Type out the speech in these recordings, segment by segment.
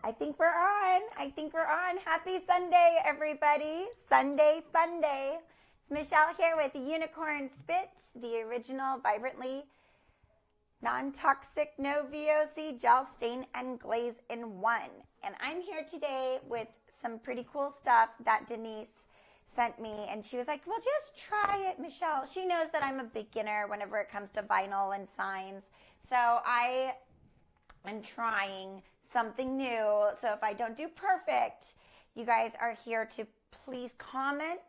I think we're on. I think we're on. Happy Sunday, everybody. Sunday fun day. It's Michelle here with UNiCORN SPiT, the original vibrantly non-toxic, no VOC gel stain and glaze in one. And I'm here today with some pretty cool stuff that Denise sent me, and she was like, well, just try it, Michelle. She knows that I'm a beginner whenever it comes to vinyl and signs. So I am trying something new. So if I don't do perfect, you guys are here to please comment.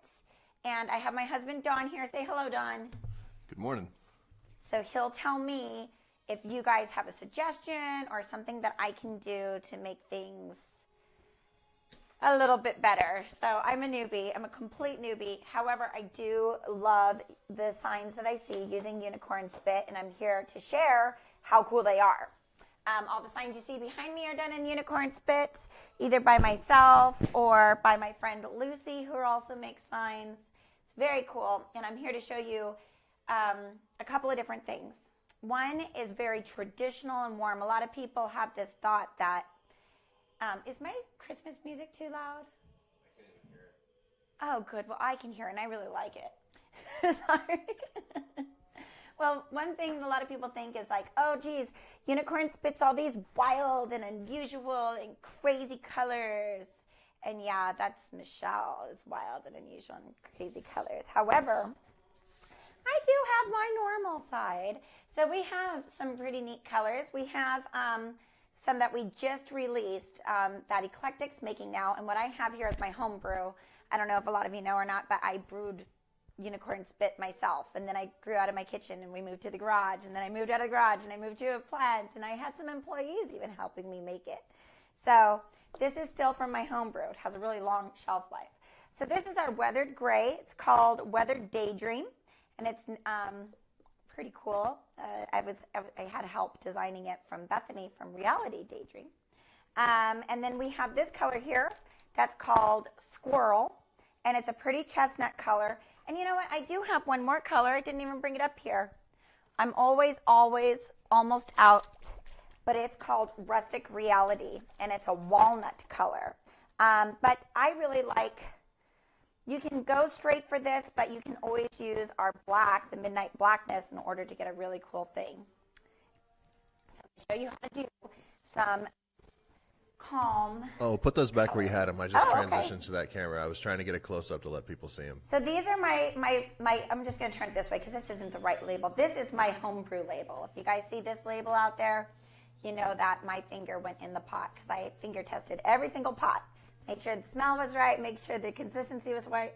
And I have my husband, Don, here. Say hello, Don. Good morning. So he'll tell me if you guys have a suggestion or something that I can do to make things a little bit better. So I'm a newbie. I'm a complete newbie. However, I do love the signs that I see using UNiCORN SPiT, and I'm here to share how cool they are. All the signs you see behind me are done in UNiCORN SPiT, either by myself or by my friend Lucy, who also makes signs. It's very cool, and I'm here to show you a couple of different things. One is very traditional and warm. A lot of people have this thought that, is my Christmas music too loud? I can't even hear it. Oh, good. Well, I can hear it, and I really like it. Sorry. Well, one thing a lot of people think is like, oh, geez, UNiCORN SPiTs all these wild and unusual and crazy colors. And yeah, that's Michelle, is wild and unusual and crazy colors. However, I do have my normal side. So we have some pretty neat colors. We have some that we just released that Eclectic's making now. And what I have here is my home brew. I don't know if a lot of you know or not, but I brewed UNiCORN SPiT myself, and then I grew out of my kitchen and we moved to the garage, and then I moved out of the garage and I moved to a plant, and I had some employees even helping me make it. So this is still from my home brew. It has a really long shelf life. So this is our weathered gray. It's called Weathered Daydream, and it's pretty cool. I had help designing it from Bethany from Reality Daydream. And then we have this color here that's called Squirrel, and it's a pretty chestnut color. And you know what? I do have one more color. I didn't even bring it up here. I'm always almost out, but it's called Rustic Reality, and it's a walnut color. But I really like, you can go straight for this, but you can always use our black, the Midnight Blackness, in order to get a really cool thing. So I'll show you how to do some calm. Oh, put those back where you had them. I just transitioned okay. to that camera. I was trying to get a close-up to let people see them. So these are my I'm just going to turn it this way because this isn't the right label. This is my homebrew label. If you guys see this label out there, you know that my finger went in the pot because I finger tested every single pot. Make sure the smell was right, make sure the consistency was right.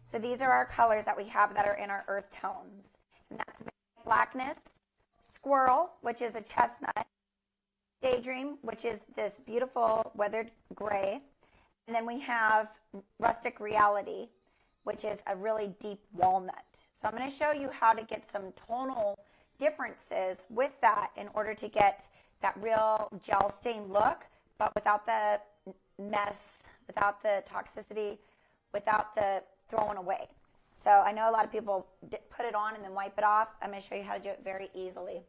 So these are our colors that we have that are in our earth tones. And that's Blackness, Squirrel, which is a chestnut, Daydream, which is this beautiful weathered gray. And then we have Rustic Reality, which is a really deep walnut. So I'm going to show you how to get some tonal differences with that in order to get that real gel stain look, but without the mess, without the toxicity, without the throwing away. So I know a lot of people put it on and then wipe it off. I'm going to show you how to do it very easily.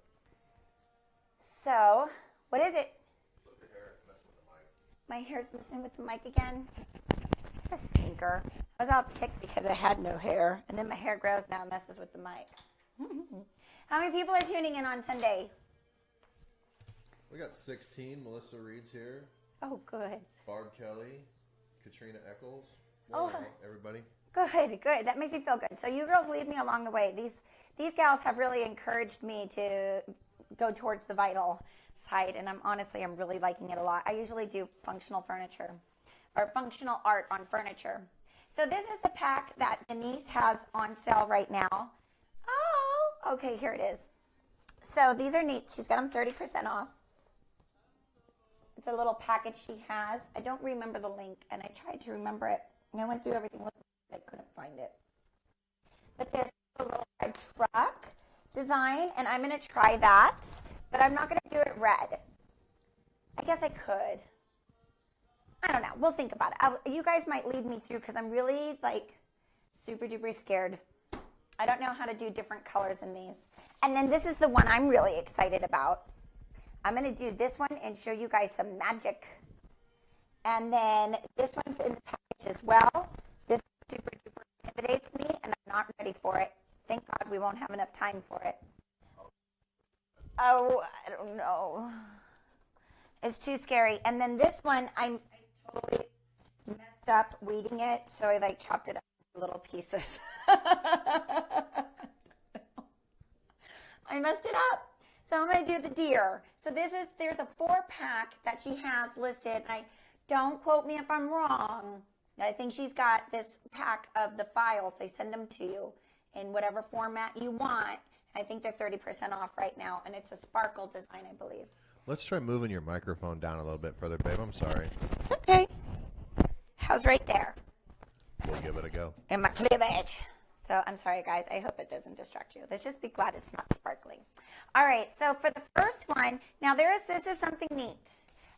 So what is it? Look, your hair is messing with the mic. My hair's messing with the mic again. What a stinker. I was all ticked because I had no hair, and then my hair grows now and messes with the mic. How many people are tuning in on Sunday? We got 16. Melissa Reed's here. Oh, good. Barb Kelly. Katrina Eccles. Oh, everybody. Good, good. That makes me feel good. So you girls lead me along the way. These gals have really encouraged me to go towards the vinyl side, and I'm really liking it a lot. I usually do functional furniture or functional art on furniture. So this is the pack that Denise has on sale right now. Oh, okay, here it is. So these are neat. She's got them 30% off. It's a little package she has. I don't remember the link, and I tried to remember it. And I went through everything, I couldn't find it. But there's a little red truck design, and I'm going to try that, but I'm not going to do it red. I guess I could. I don't know. We'll think about it. You guys might lead me through because I'm really super duper scared. I don't know how to do different colors in these. And then this is the one I'm really excited about. I'm going to do this one and show you guys some magic And then this one's in the package as well. This super duper intimidates me, and I'm not ready for it. Thank God we won't have enough time for it. Oh, I don't know. It's too scary. And then this one, I totally messed up weeding it, so I like chopped it up into little pieces. I messed it up. So I'm going to do the deer. So there's a 4-pack that she has listed. And don't quote me if I'm wrong. I think she's got this pack of the files. They send them to you in whatever format you want. I think they're 30% off right now. And it's a sparkle design, I believe. Let's try moving your microphone down a little bit further, babe. I'm sorry. It's okay. How's right there? We'll give it a go. In my cleavage. So I'm sorry, guys. I hope it doesn't distract you. Let's just be glad it's not sparkling. All right. So for the first one, now this is something neat.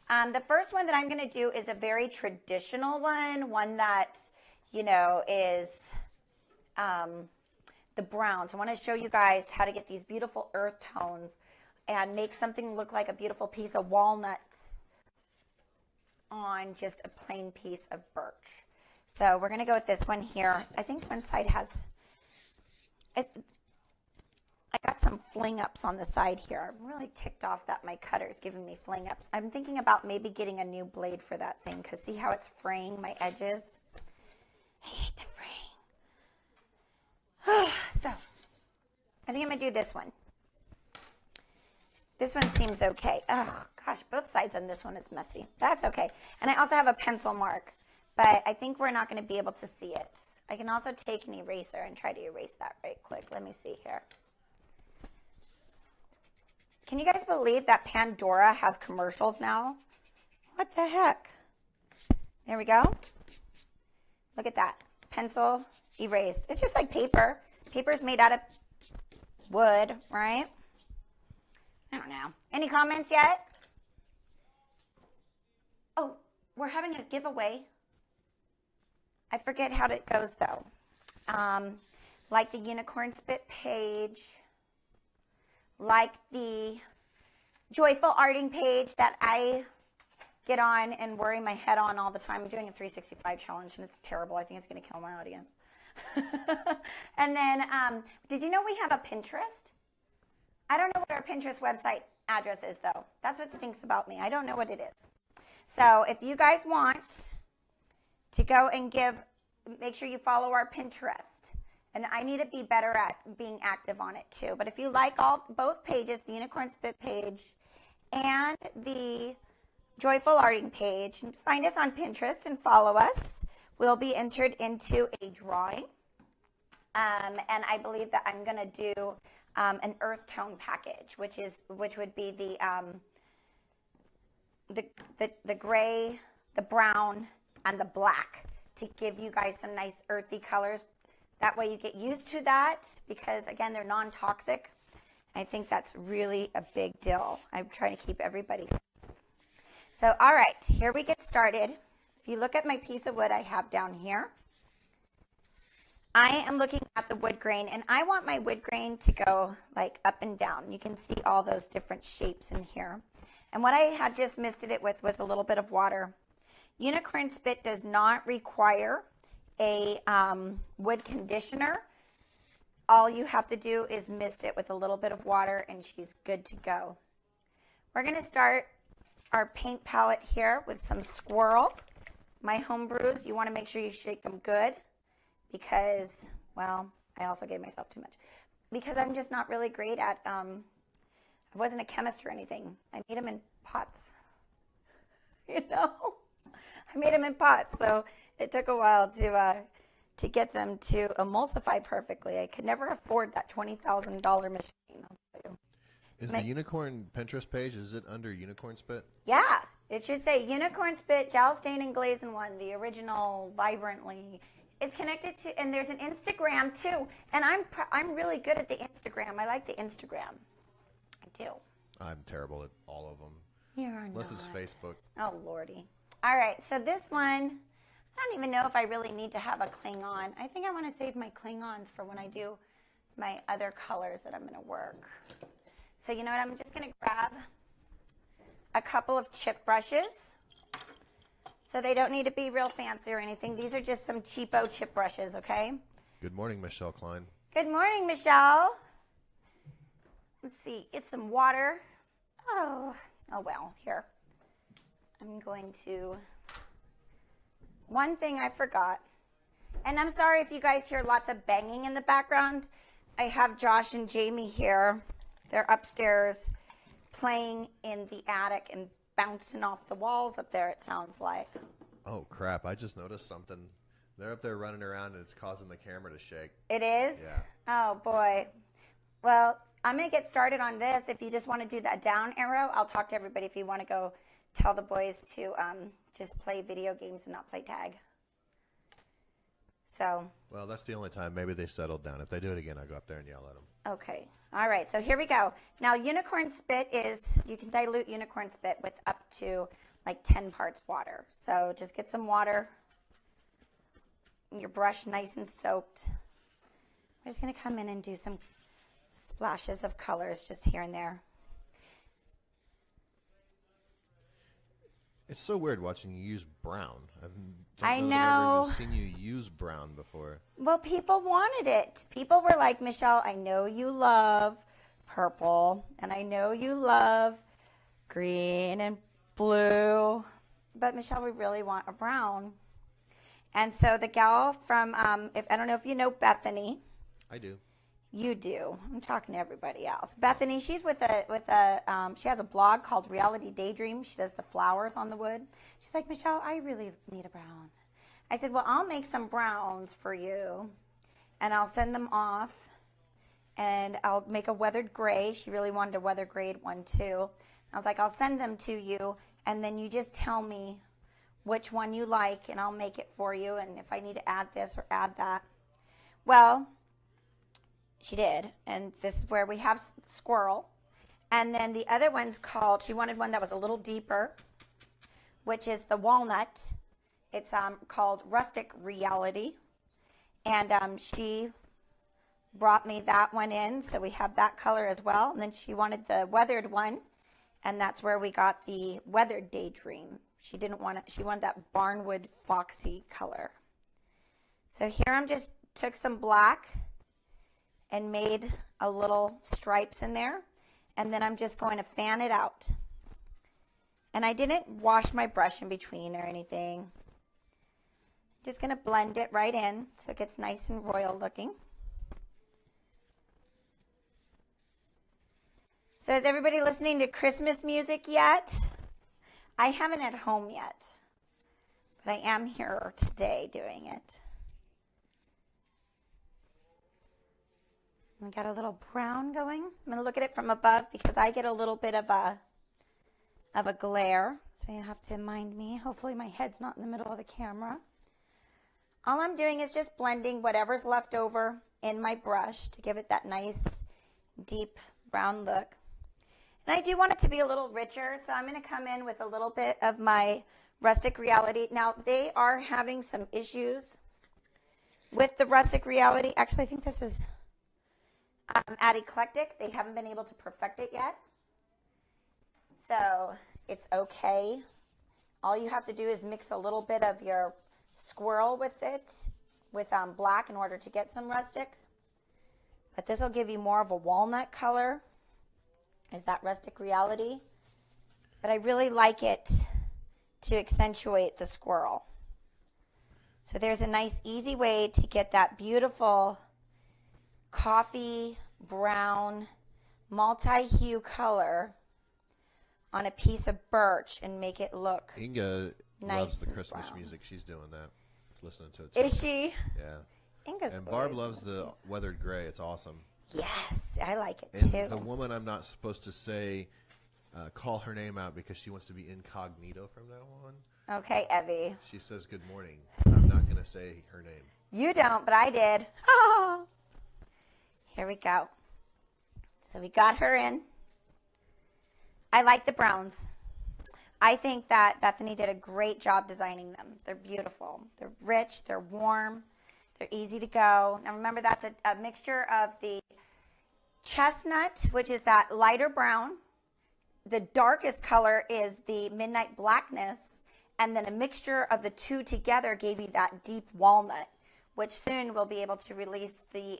The first one that I'm going to do is a very traditional one that, you know, is the browns. I want to show you guys how to get these beautiful earth tones and make something look like a beautiful piece of walnut on just a plain piece of birch. So we're going to go with this one here. I think one side has... I got some fling ups on the side here. I'm really ticked off that my cutter's giving me fling ups. I'm thinking about maybe getting a new blade for that thing because see how it's fraying my edges? I hate the fraying. So I think I'm going to do this one. This one seems okay. Oh, gosh, both sides on this one is messy. That's okay. And I also have a pencil mark, but I think we're not going to be able to see it. I can also take an eraser and try to erase that right quick. Let me see here. Can you guys believe that Pandora has commercials now? What the heck? There we go. Look at that. Pencil erased. It's just like paper. Paper's made out of wood, right? I don't know. Any comments yet? Oh, we're having a giveaway. I forget how it goes, though. Like the UNiCORN SPiT page, like the Joyful Arting page that I get on and worry my head on all the time. I'm doing a 365 challenge, and it's terrible. I think it's going to kill my audience. And then, did you know we have a Pinterest? I don't know what our Pinterest website address is, though. That's what stinks about me. I don't know what it is. So if you guys want to go and make sure you follow our Pinterest. And I need to be better at being active on it too. But if you like both pages, the UNiCORN SPiT page and the Joyful Arting page, find us on Pinterest and follow us. We'll be entered into a drawing. And I believe that I'm going to do an earth tone package, which would be the gray, the brown, and the black to give you guys some nice earthy colors. That way you get used to that because, again, they're non-toxic. I think that's really a big deal. I'm trying to keep everybody safe. So, all right, here we get started. If you look at my piece of wood I have down here, I am looking at the wood grain, and I want my wood grain to go like up and down. You can see all those different shapes in here. And what I had just misted it with was a little bit of water. UNiCORN SPiT does not require a wood conditioner. All you have to do is mist it with a little bit of water and she's good to go. We're going to start our paint palette here with some Squirrel. My home brews, you want to make sure you shake them good because, well, I also gave myself too much. Because I'm just not really great at, I wasn't a chemist or anything. I made them in pots. You know? I made them in pots, so it took a while to get them to emulsify perfectly. I could never afford that $20,000 machine. I'll tell you. Is the UNiCORN Pinterest page, is it under UNiCORN SPiT? Yeah, it should say UNiCORN SPiT, Gel Stain and Glazing One, the original Vibrantly. It's connected to, and there's an Instagram too. And I'm really good at the Instagram. I like the Instagram. I do. I'm terrible at all of them. You're Unless not. it's Facebook. Oh, Lordy. All right, so this one, I don't even know if I really need to have a Klingon. I think I want to save my Klingons for when I do my other colors that I'm going to work. So you know what, I'm just going to grab a couple of chip brushes. So they don't need to be real fancy or anything. These are just some cheapo chip brushes, okay? Good morning, Michelle Klein. Good morning, Michelle. Let's see, get some water. Oh well, here. I'm going to, one thing I forgot, and I'm sorry if you guys hear lots of banging in the background. I have Josh and Jamie here. They're upstairs playing in the attic and bouncing off the walls up there, it sounds like. Oh, crap. I just noticed something. They're up there running around, and it's causing the camera to shake. It is? Yeah. Oh, boy. Well, I'm going to get started on this. If you just want to do that down arrow, I'll talk to everybody if you want to go tell the boys to just play video games and not play tag. So. Well, that's the only time maybe they settled down. If they do it again, I'll go up there and yell at them. Okay. All right. So here we go. Now, UNiCORN SPiT is, you can dilute UNiCORN SPiT with up to like 10 parts water. So just get some water. Your brush nice and soaked. We're just going to come in and do some splashes of colors just here and there. It's so weird watching you use brown. I know. I've never even seen you use brown before. Well, people wanted it. People were like, Michelle, I know you love purple, and I know you love green and blue, but Michelle, we really want a brown. And so the gal from, I don't know if you know Bethany. I do. You do. I'm talking to everybody else. Bethany, she's she has a blog called Daydream. She does the flowers on the wood. She's like, Michelle, I really need a brown. I said, well, I'll make some browns for you, and I'll send them off, and I'll make a weathered gray. She really wanted a weather grade one, too. I was like, I'll send them to you, and then you just tell me which one you like, and I'll make it for you, and if I need to add this or add that. Well, she did, and this is where we have squirrel. And then the other one's called, she wanted one that was a little deeper, which is the walnut. It's called Rustic Reality. And she brought me that one in, so we have that color as well. And then she wanted the weathered one, and that's where we got the weathered Daydream. She didn't want it, she wanted that barnwood foxy color. So here I'm just took some black and made a little stripes in there, and then I'm just going to fan it out. And I didn't wash my brush in between or anything. Just going to blend it right in so it gets nice and royal looking. So is everybody listening to Christmas music yet? I haven't at home yet, but I am here today doing it. We got a little brown going. I'm going to look at it from above because I get a little bit of a glare. So you have to mind me. Hopefully my head's not in the middle of the camera. All I'm doing is just blending whatever's left over in my brush to give it that nice deep brown look. And I do want it to be a little richer, so I'm going to come in with a little bit of my Rustic Reality. Now they are having some issues with the Rustic Reality. Actually, I think this is at Eclectic. They haven't been able to perfect it yet. So it's okay. All you have to do is mix a little bit of your squirrel with it, with black in order to get some rustic. But this will give you more of a walnut color. Is that Rustic Reality? But I really like it to accentuate the squirrel. So there's a nice easy way to get that beautiful coffee brown multi-hue color on a piece of birch and make it look Inga nice loves the and Christmas brown. music. She's doing that, listening to it. Is she? Yeah. Inga's And Barb always loves the listening. weathered gray. It's awesome. Yes, I like it And too. the woman I'm not supposed to say, call her name out because she wants to be incognito from now on. Okay, Evie. She says good morning. I'm not going to say her name. You don't, but I did. Oh. Here we go. So we got her in. I like the browns. I think that Bethany did a great job designing them. They're beautiful. They're rich. They're warm. They're easy to go. Now remember, that's a mixture of the chestnut, which is that lighter brown. The darkest color is the midnight blackness. and then a mixture of the two together gave you that deep walnut, which soon we'll be able to release the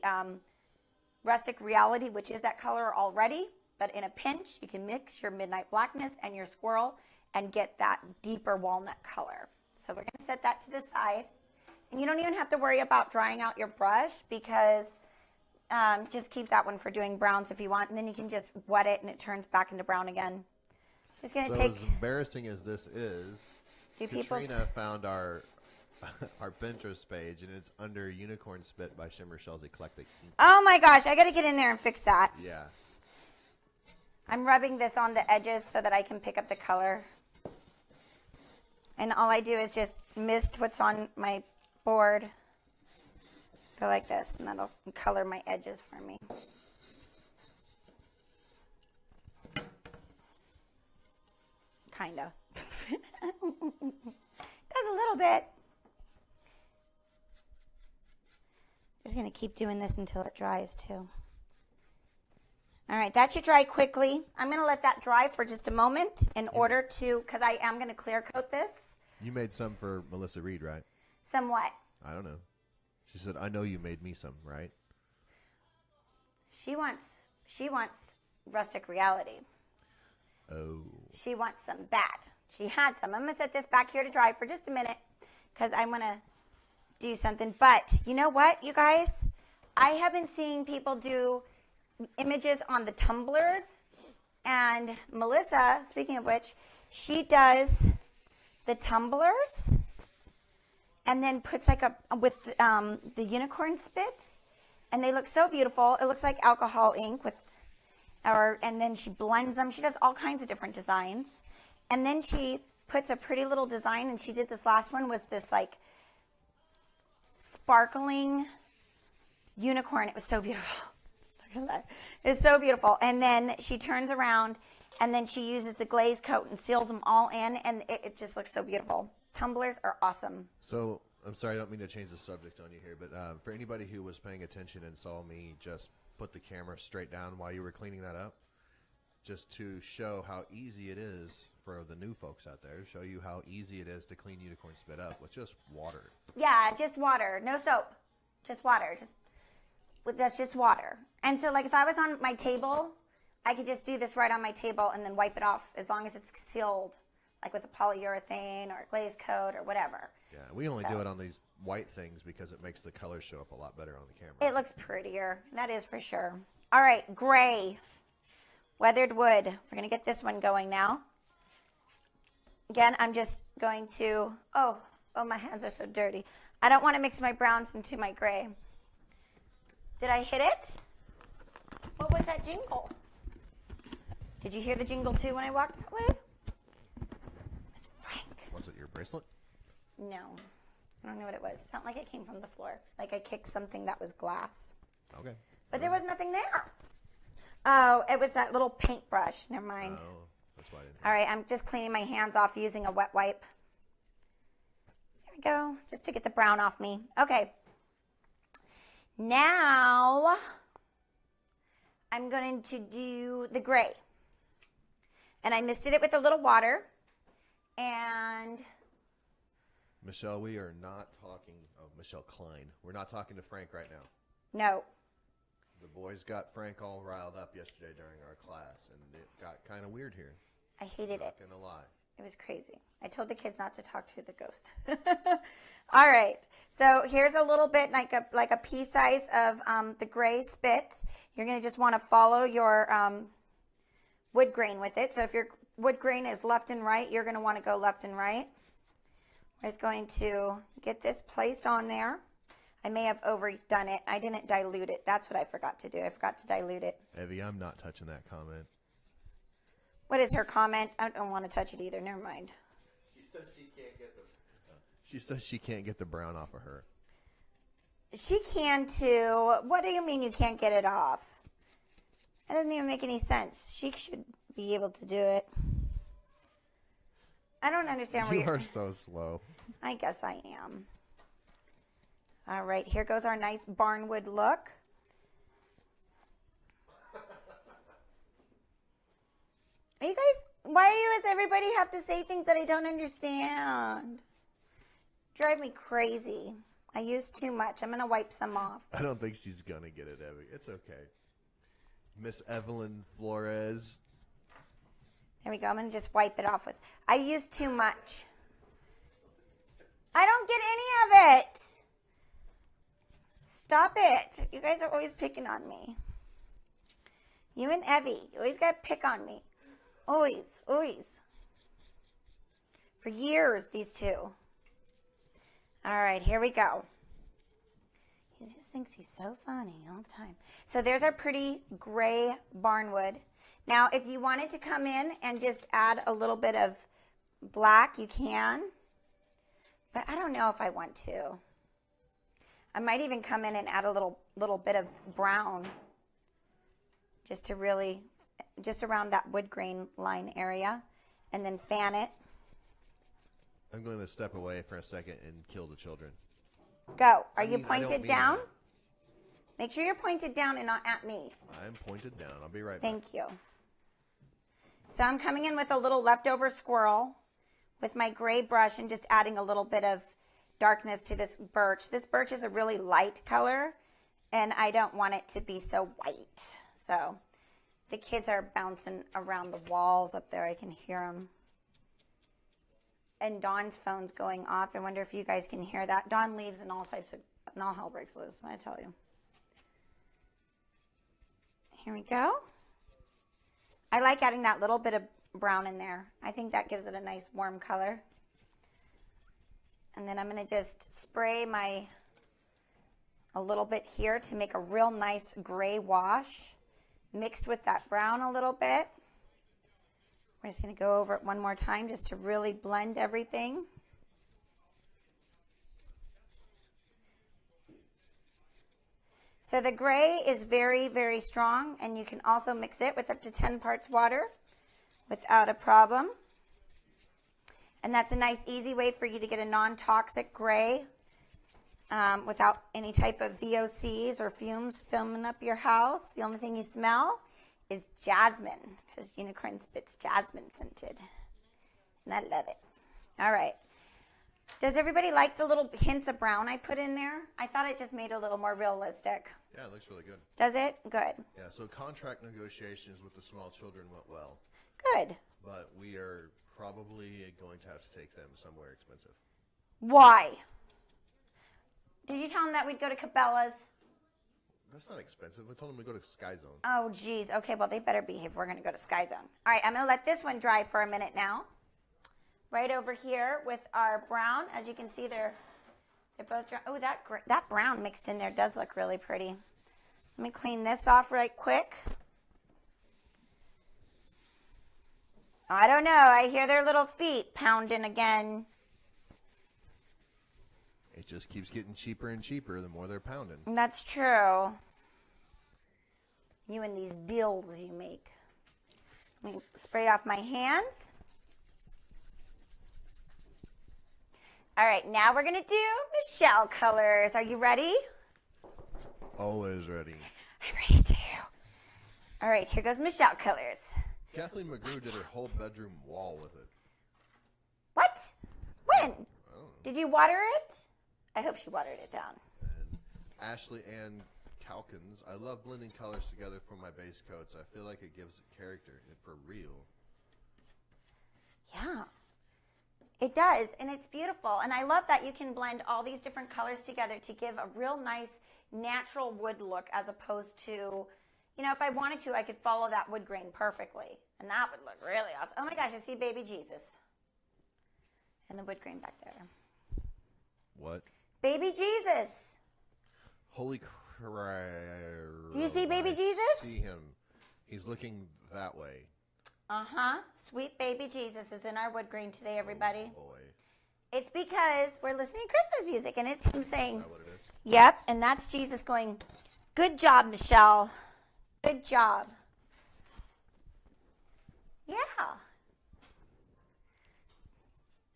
Rustic Reality, which is that color already, but in a pinch, you can mix your Midnight Blackness and your Squirrel and get that deeper walnut color. So we're gonna set that to the side. And you don't even have to worry about drying out your brush because just keep that one for doing browns if you want, and then you can just wet it and it turns back into brown again. Just gonna take. As embarrassing as this is, Katrina found our Pinterest page, and it's under UNiCORN SPiT by Shimmer Shell's Eclectic. Oh my gosh, I gotta get in there and fix that. Yeah. I'm rubbing this on the edges so that I can pick up the color. And all I do is just mist what's on my board. Go like this, and that'll color my edges for me. Kinda. Does a little bit. Just gonna keep doing this until it dries too. All right, that should dry quickly. I'm gonna let that dry for just a moment in order to, because I am gonna clear coat this. You made some for Melissa Reed, right? Somewhat. I don't know. She said, I know you made me some, right? She wants Rustic Reality. Oh. She wants some bad. She had some. I'm going to set this back here to dry for just a minute because I'm going to do something. But you know what, you guys? I have been seeing people do images on the tumblers. And Melissa, speaking of which, she does the tumblers and then puts like with the UNiCORN SPiT. And they look so beautiful. It looks like alcohol ink with and then she blends them. She does all kinds of different designs. And then she puts a pretty little design, and she did this last one was this like sparkling unicorn. It was so beautiful. Look at that. It's so beautiful. And then she turns around, and then she uses the glaze coat and seals them all in, and it just looks so beautiful. Tumblers are awesome. So, I'm sorry, I don't mean to change the subject on you here, but for anybody who was paying attention and saw me just put the camera straight down while you were cleaning that up, just to show how easy it is for the new folks out there, show you how easy it is to clean UNiCORN SPiT up with just water. Yeah, just water. No soap. Just water. That's just water. And so, like, if I was on my table, I could just do this right on my table and then wipe it off as long as it's sealed, like with a polyurethane or a glaze coat or whatever. Yeah, we only do it on these white things because it makes the colors show up a lot better on the camera. It looks prettier. That is for sure. All right, gray. Weathered wood. We're going to get this one going now. Again, I'm just going to, oh, my hands are so dirty. I don't want to mix my browns into my gray. Did I hit it? What was that jingle? Did you hear the jingle too when I walked that way? It's Frank. Was it your bracelet? No. I don't know what it was. It sounded like it came from the floor. Like I kicked something that was glass. Okay. But there was nothing there. Oh, it was that little paintbrush. Never mind. Oh, that's why I didn't. All right, I'm just cleaning my hands off using a wet wipe. There we go, just to get the brown off me. Okay. Now, I'm going to do the gray. And I misted it with a little water. And Michelle, we are not talking, Michelle Klein. We're not talking to Frank right now. no. The boys got Frank all riled up yesterday during our class, and it got kind of weird here. I hated it. Not gonna lie. It was crazy. I told the kids not to talk to the ghost. All right. So here's a little bit like a pea size of the gray SPiT. You're going to just want to follow your wood grain with it. So if your wood grain is left and right, you're going to want to go left and right. I'm just going to get this placed on there. I may have overdone it. I didn't dilute it. That's what I forgot to do. I forgot to dilute it. Evie, I'm not touching that comment. What is her comment? I don't want to touch it either. Never mind. She says she can't get the. She says she can't get the brown off of her. She can too. What do you mean you can't get it off? That doesn't even make any sense. She should be able to do it. I don't understand where you are so slow. I guess I am. All right, here goes our nice barnwood look. Are you guys Why does everybody have to say things that I don't understand? Drive me crazy. I used too much. I'm going to wipe some off. I don't think she's going to get it, Evie. It's okay. Miss Evelyn Flores. There we go. I'm going to just wipe it off with. I used too much. I don't get any of it. Stop it. You guys are always picking on me. You and Evie, you always got to pick on me. Always, always. For years, these two. All right, here we go. He just thinks he's so funny all the time. So there's our pretty gray barnwood. Now, if you wanted to come in and just add a little bit of black, you can. But I don't know if I want to. I might even come in and add a little bit of brown just to really, just around that wood grain line area, and then fan it. I'm going to step away for a second and kill the children. Go. Are you pointed down? That. Make sure you're pointed down and not at me. I'm pointed down. I'll be right back. Thank you. So I'm coming in with a little leftover squirrel with my gray brush and just adding a little bit of darkness to this birch. This birch is a really light color, and I don't want it to be so white. So the kids are bouncing around the walls up there. I can hear them. And Dawn's phone's going off. I wonder if you guys can hear that. Dawn leaves and all hell breaks loose, I tell you. Here we go. I like adding that little bit of brown in there. I think that gives it a nice warm color. And then I'm going to just spray a little bit here to make a real nice gray wash mixed with that brown a little bit. We're just going to go over it one more time just to really blend everything. So the gray is very, very strong, and you can also mix it with up to 10 parts water without a problem. And that's a nice, easy way for you to get a non-toxic gray without any type of VOCs or fumes filling up your house. The only thing you smell is jasmine, because UNiCORN SPiT's jasmine scented. And I love it. All right. Does everybody like the little hints of brown I put in there? I thought it just made it a little more realistic. Yeah, it looks really good. Does it? Good. Yeah, so contract negotiations with the small children went well. Good. But we are probably going to have to take them somewhere expensive. Why? Did you tell them that we'd go to Cabela's? That's not expensive. I told them to go to Sky Zone. Oh, geez. Okay, well, they better behave. We're going to go to Sky Zone. All right, I'm going to let this one dry for a minute now. Right over here with our brown. As you can see, they're both dry. Oh, that brown mixed in there does look really pretty. Let me clean this off right quick. I don't know. I hear their little feet pounding again. It just keeps getting cheaper and cheaper the more they're pounding. That's true. You and these deals you make. Let me spray off my hands. All right, now we're going to do Michelle colors. Are you ready? Always ready. I'm ready too. All right, here goes Michelle colors. Kathleen McGrew did her whole bedroom wall with it. What? When? I don't know. Did you water it? I hope she watered it down. And Ashley Ann Calkins. I love blending colors together for my base coats. I feel like it gives it character for real. Yeah. It does, and it's beautiful. And I love that you can blend all these different colors together to give a real nice natural wood look, as opposed to, you know, if I wanted to, I could follow that wood grain perfectly. And that would look really awesome. Oh my gosh, I see baby Jesus. And the wood grain back there. What? Baby Jesus. Holy crap. Do you see baby Jesus? I see him. He's looking that way. Uh-huh. Sweet baby Jesus is in our wood grain today, everybody. Oh, boy. It's because we're listening to Christmas music, and it's him saying, Is that what it is? Yep, and that's Jesus going, good job, Michelle. Good job. Yeah.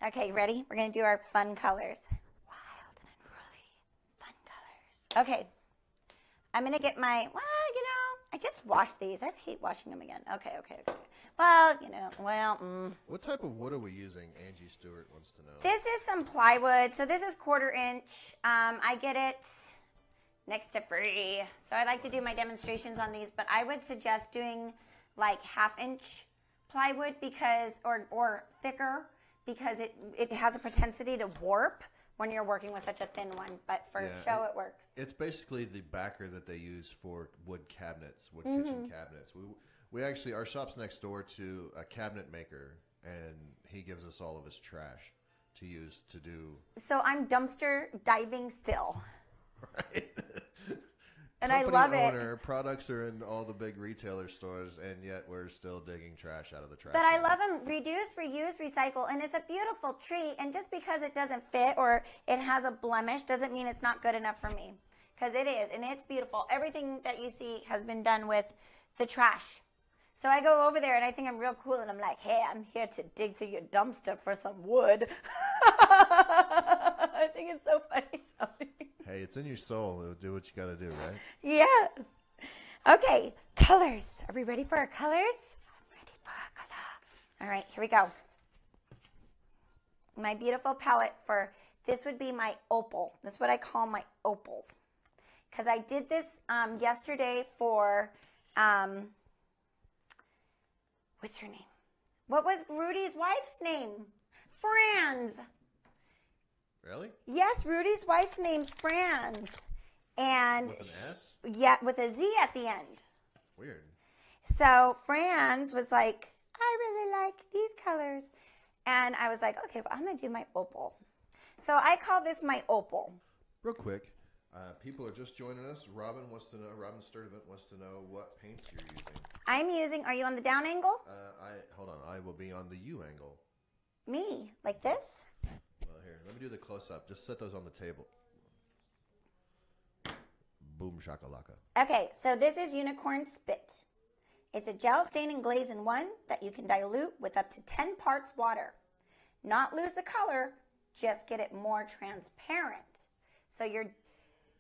Okay, ready? We're going to do our fun colors. Wild and unruly fun colors. Okay. I'm going to get my, well, you know, I just washed these. I hate washing them again. Okay. Well, Well, What type of wood are we using? Angie Stewart wants to know. This is some plywood. So this is 1/4 inch. I get it next to free. So I like to do my demonstrations on these, but I would suggest doing like 1/2 inch plywood because, or thicker, because it has a propensity to warp when you're working with such a thin one. But for show, it works. It's basically the backer that they use for wood cabinets, wood kitchen cabinets. We actually, our shop's next door to a cabinet maker, and he gives us all of his trash to use to do. So I'm dumpster diving still. Right. And I love it. Products are in all the big retailer stores, and yet we're still digging trash out of the trash. But I love them. Reduce, reuse, recycle, and it's a beautiful tree. And just because it doesn't fit or it has a blemish doesn't mean it's not good enough for me, because it is, and it's beautiful. Everything that you see has been done with the trash. So I go over there and I think I'm real cool, and I'm like, hey, I'm here to dig through your dumpster for some wood. I think it's so funny. Hey, it's in your soul. It'll do what you got to do, right? Yes. Okay, colors. Are we ready for our colors? I'm ready for our color. All right, here we go. My beautiful palette for this would be my opal. That's what I call my opals. Because I did this yesterday for... what's her name? What was Rudy's wife's name? Franz. Really? Yes, Rudy's wife's name's Franz. And with an S? Yeah, with a Z at the end. Weird. So Franz was like, I really like these colors. And I was like, okay, well, I'm going to do my opal. So I call this my opal. Real quick, people are just joining us. Robin Sturdivant wants to know what paints you're using. Are you on the down angle? Hold on, I will be on the U angle. Me? Like this? Well, here, let me do the close-up. Just set those on the table. Boom shakalaka. Okay, so this is UNiCORN SPiT. It's a gel stain and glaze in one that you can dilute with up to 10 parts water. Not lose the color, just get it more transparent. So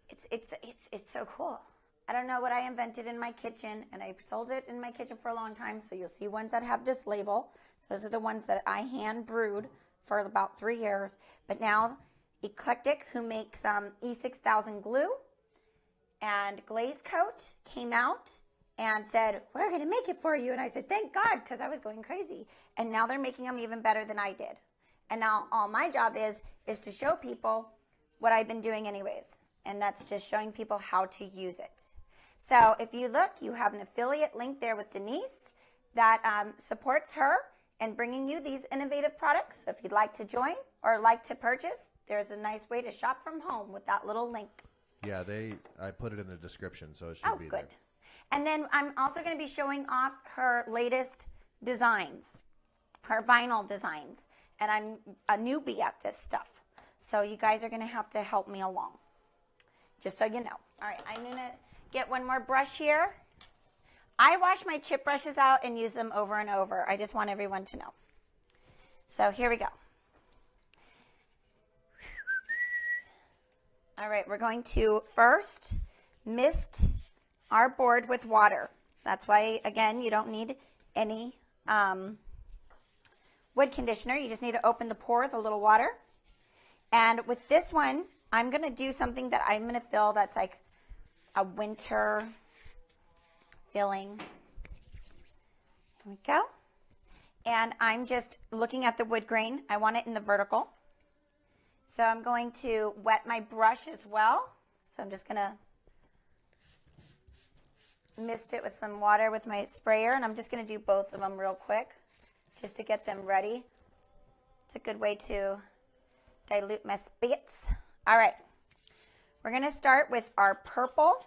it's so cool. I don't know what I invented in my kitchen, and I sold it in my kitchen for a long time, so you'll see ones that have this label. Those are the ones that I hand brewed for about 3 years. But now Eclectic, who makes E6000 glue and glaze coat, came out and said, we're going to make it for you. And I said, thank God, because I was going crazy. And now they're making them even better than I did. And now all my job is to show people what I've been doing anyways. And that's just showing people how to use it. So if you look, you have an affiliate link there with Denise that supports her and bringing you these innovative products. So if you'd like to join or like to purchase, there's a nice way to shop from home with that little link. Yeah, I put it in the description, so it should be good. there. And then I'm also going to be showing off her latest designs, her vinyl designs. And I'm a newbie at this stuff. So you guys are going to have to help me along, just so you know. All right, I'm going to get one more brush here. I wash my chip brushes out and use them over and over. I just want everyone to know. So here we go. All right, we're going to first mist our board with water. That's why, again, you don't need any wood conditioner. You just need to open the pour with a little water. And with this one, I'm going to do something that I'm going to fill that's like a winter filling. Here we go. And I'm just looking at the wood grain. I want it in the vertical. So I'm going to wet my brush as well. So I'm just going to mist it with some water with my sprayer. And I'm just going to do both of them real quick just to get them ready. It's a good way to dilute my SPiTs. All right. We're going to start with our purple.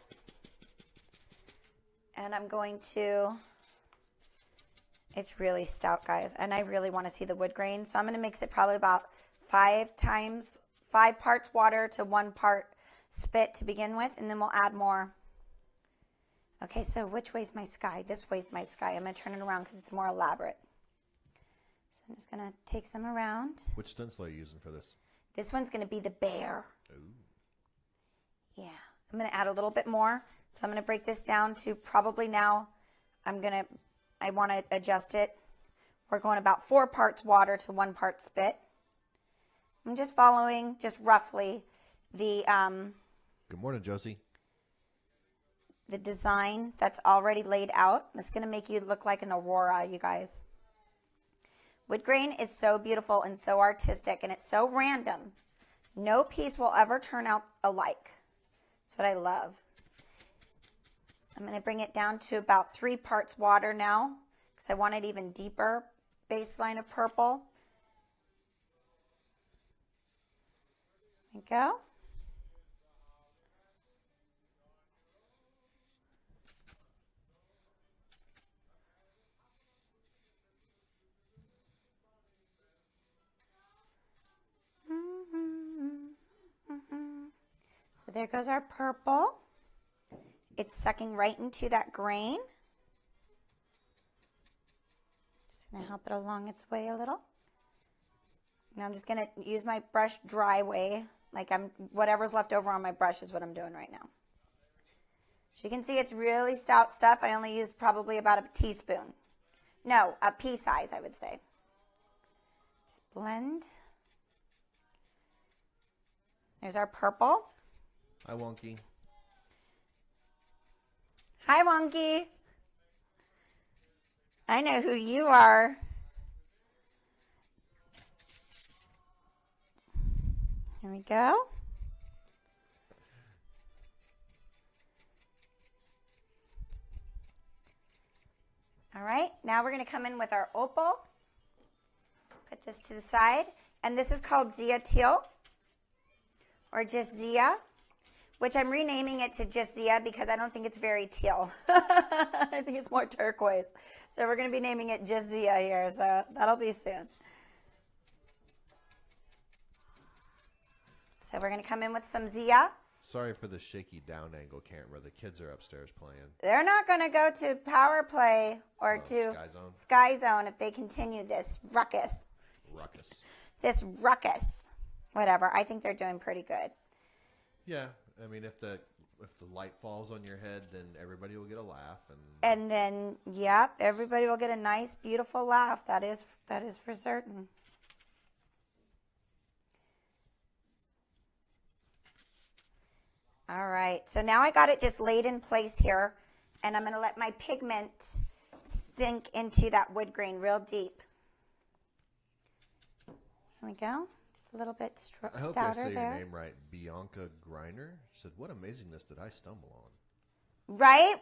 And I'm going to, it's really stout, guys. And I really want to see the wood grain. So I'm going to mix it probably about 5 parts water to 1 part SPiT to begin with. And then we'll add more. Okay, so which way's my sky? This way's my sky. I'm going to turn it around because it's more elaborate. So I'm just going to take some around. Which stencil are you using for this? This one's going to be the bear. Ooh. Yeah. I'm going to add a little bit more. So I'm going to break this down to probably now I want to adjust it We're going about 4 parts water to 1 part spit. I'm just following, just roughly, the Good morning, Josie. The design that's already laid out. It's going to make you look like an aurora, you guys. Wood grain is so beautiful and so artistic, and it's so random. No piece will ever turn out alike. That's what I love. I'm going to bring it down to about 3 parts water now, because I want it even deeper baseline of purple. There we go. So there goes our purple. It's sucking right into that grain. Just going to help it along its way a little. Now I'm just going to use my brush dry way. Like whatever's left over on my brush is what I'm doing right now. So you can see it's really stout stuff. I only used probably about a teaspoon. No, a pea size, I would say. Just blend. There's our purple. Hi, Wonky. Hi, Wonky. I know who you are. Here we go. All right, now we're going to come in with our opal. Put this to the side. And this is called Zia Teal, or just Zia, which I'm renaming it to just Zia because I don't think it's very teal. I think it's more turquoise. So we're going to be naming it just Zia here, so that'll be soon. So we're going to come in with some Zia. Sorry for the shaky down angle camera. The kids are upstairs playing. They're not going to go to Power Play or to Sky Zone if they continue this ruckus. This ruckus. Whatever. I think they're doing pretty good. Yeah. I mean, if the light falls on your head, then everybody will get a laugh. And then, yep, everybody will get a nice, beautiful laugh. That is for certain. All right, so now I got it just laid in place here, and I'm going to let my pigment sink into that wood grain real deep. Here we go. Just a little bit stouter there. I hope I say your name right. Bianca Griner said, "What amazingness did I stumble on?" Right?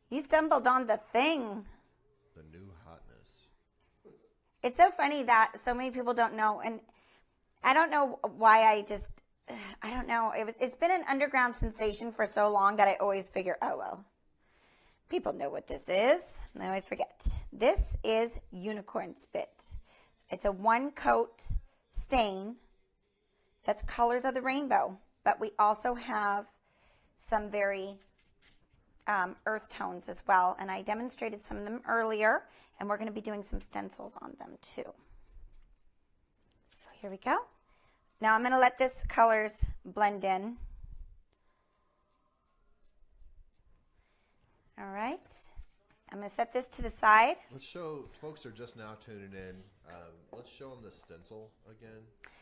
You stumbled on the thing. The new hotness. It's so funny that so many people don't know, and I don't know why I don't know. It's been an underground sensation for so long that I always figure, oh, well, people know what this is. And I always forget. This is UNiCORN SPiT. It's a 1-coat stain that's colors of the rainbow. But we also have some very earth tones as well. And I demonstrated some of them earlier. And we're going to be doing some stencils on them too. So here we go. Now I'm going to let this colors blend in. All right. I'm going to set this to the side. Let's show, folks are just now tuning in. Let's show them the stencil again.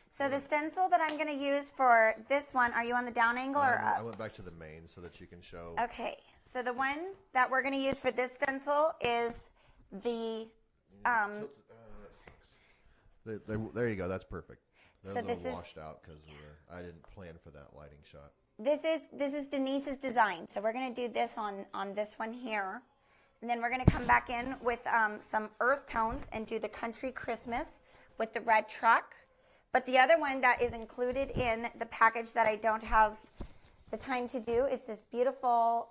So the stencil that I'm going to use for this one, are you on the down angle or up? I went back to the main so that you can show. Okay. So the one that we're going to use for this stencil is the... There you go. That's perfect. So this is washed out because I didn't plan for that lighting shot. This is Denise's design. So we're going to do this on this one here. And then we're going to come back in with some earth tones and do the Country Christmas with the red truck. But the other one that is included in the package that I don't have the time to do is this beautiful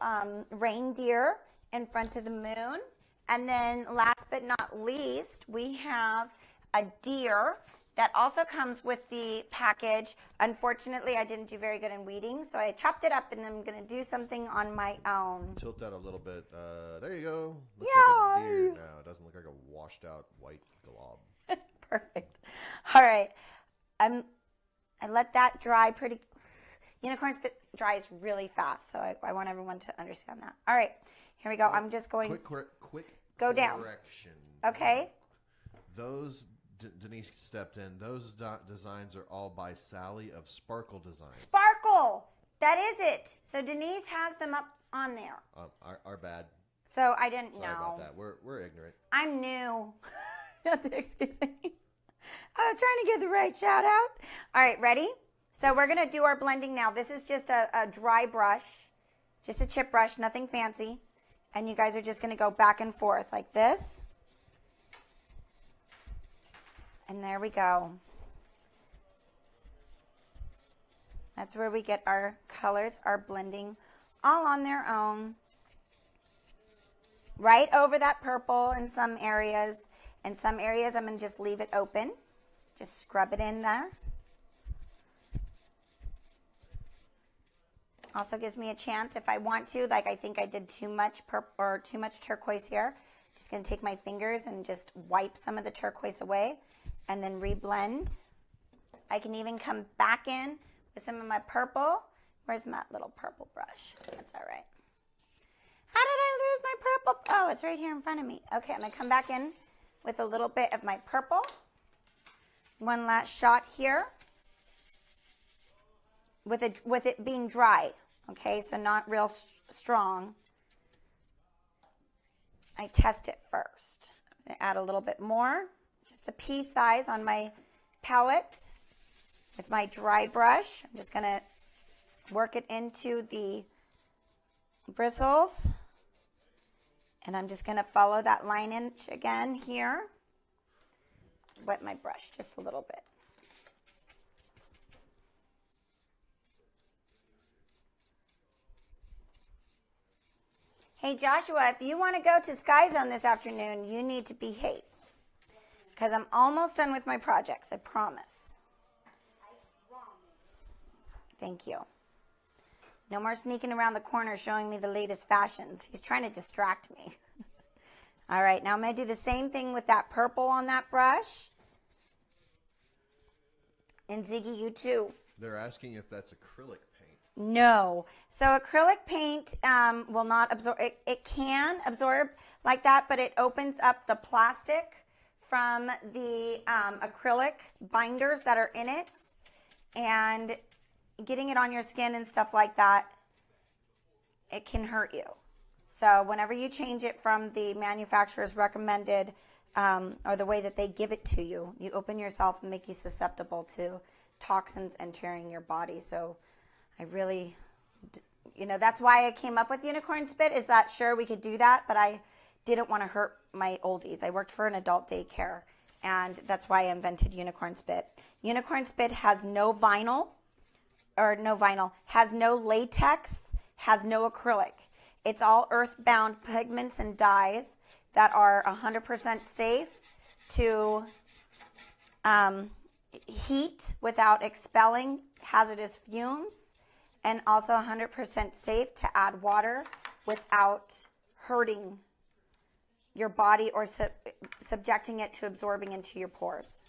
reindeer in front of the moon. And then last but not least, we have a deer that also comes with the package. Unfortunately, I didn't do very good in weeding, so I chopped it up and I'm going to do something on my own. Tilt that a little bit. There you go. Looks Yay! like a deer now. It doesn't look like a washed out white glob. Perfect. All right. I let that dry pretty... UNiCORN SPiT dries really fast, so I want everyone to understand that. All right. Here we go. I'm just going... Quick go correction. down. Okay. Those, Denise stepped in. Those designs are all by Sally of Sparkal Designs. Sparkal! That is it. So Denise has them up on there. Our bad. So I didn't know. Sorry about that. We're ignorant. I'm new. Excuse me. I was trying to get the right shout out. All right, ready? So we're going to do our blending now. This is just a dry brush, just a chip brush, nothing fancy. And you guys are just going to go back and forth like this. And there we go. That's where we get our colors, our blending, all on their own. Right over that purple in some areas. In some areas, I'm going to just leave it open. Just scrub it in there. Also gives me a chance if I want to, like I think I did too much purple or too much turquoise here. Just going to take my fingers and just wipe some of the turquoise away and then reblend. I can even come back in with some of my purple. Where's my little purple brush? That's all right. How did I lose my purple? Oh, it's right here in front of me. Okay, I'm going to come back in with a little bit of my purple. One last shot here with it being dry. Okay, so not real strong. I test it first. I'm going to add a little bit more, just a pea size on my palette with my dry brush. I'm just going to work it into the bristles. And I'm just going to follow that line inch again here. Wet my brush just a little bit. Hey Joshua, if you want to go to Sky Zone this afternoon, you need to behave. Because I'm almost done with my projects, I promise. Thank you. No more sneaking around the corner showing me the latest fashions. He's trying to distract me. All right, now I'm going to do the same thing with that purple on that brush. And Ziggy, you too. They're asking if that's acrylic paint. No. So acrylic paint will not absorb. It can absorb like that, but it opens up the plastic from the acrylic binders that are in it. And getting it on your skin and stuff like that, it can hurt you. So whenever you change it from the manufacturer's recommended or the way that they give it to you, you open yourself and make you susceptible to toxins entering your body. So I really, that's why I came up with UNiCORN SPiT, is that sure, we could do that, but I didn't want to hurt my oldies. I worked for an adult daycare, and that's why I invented UNiCORN SPiT. UNiCORN SPiT has no vinyl, has no latex, has no acrylic. It's all earthbound pigments and dyes that are 100% safe to heat without expelling hazardous fumes, and also 100% safe to add water without hurting your body or subjecting it to absorbing into your pores.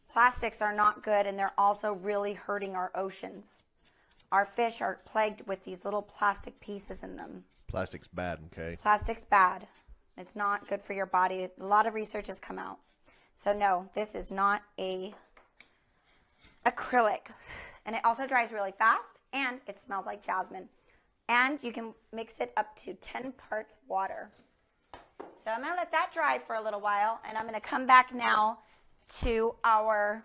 Plastics are not good, and they're also really hurting our oceans. Our fish are plagued with these little plastic pieces in them. Plastic's bad, okay? Plastic's bad. It's not good for your body. A lot of research has come out. So no, this is not a acrylic. And it also dries really fast, and it smells like jasmine. And you can mix it up to 10 parts water. So I'm going to let that dry for a little while, and I'm going to come back now to our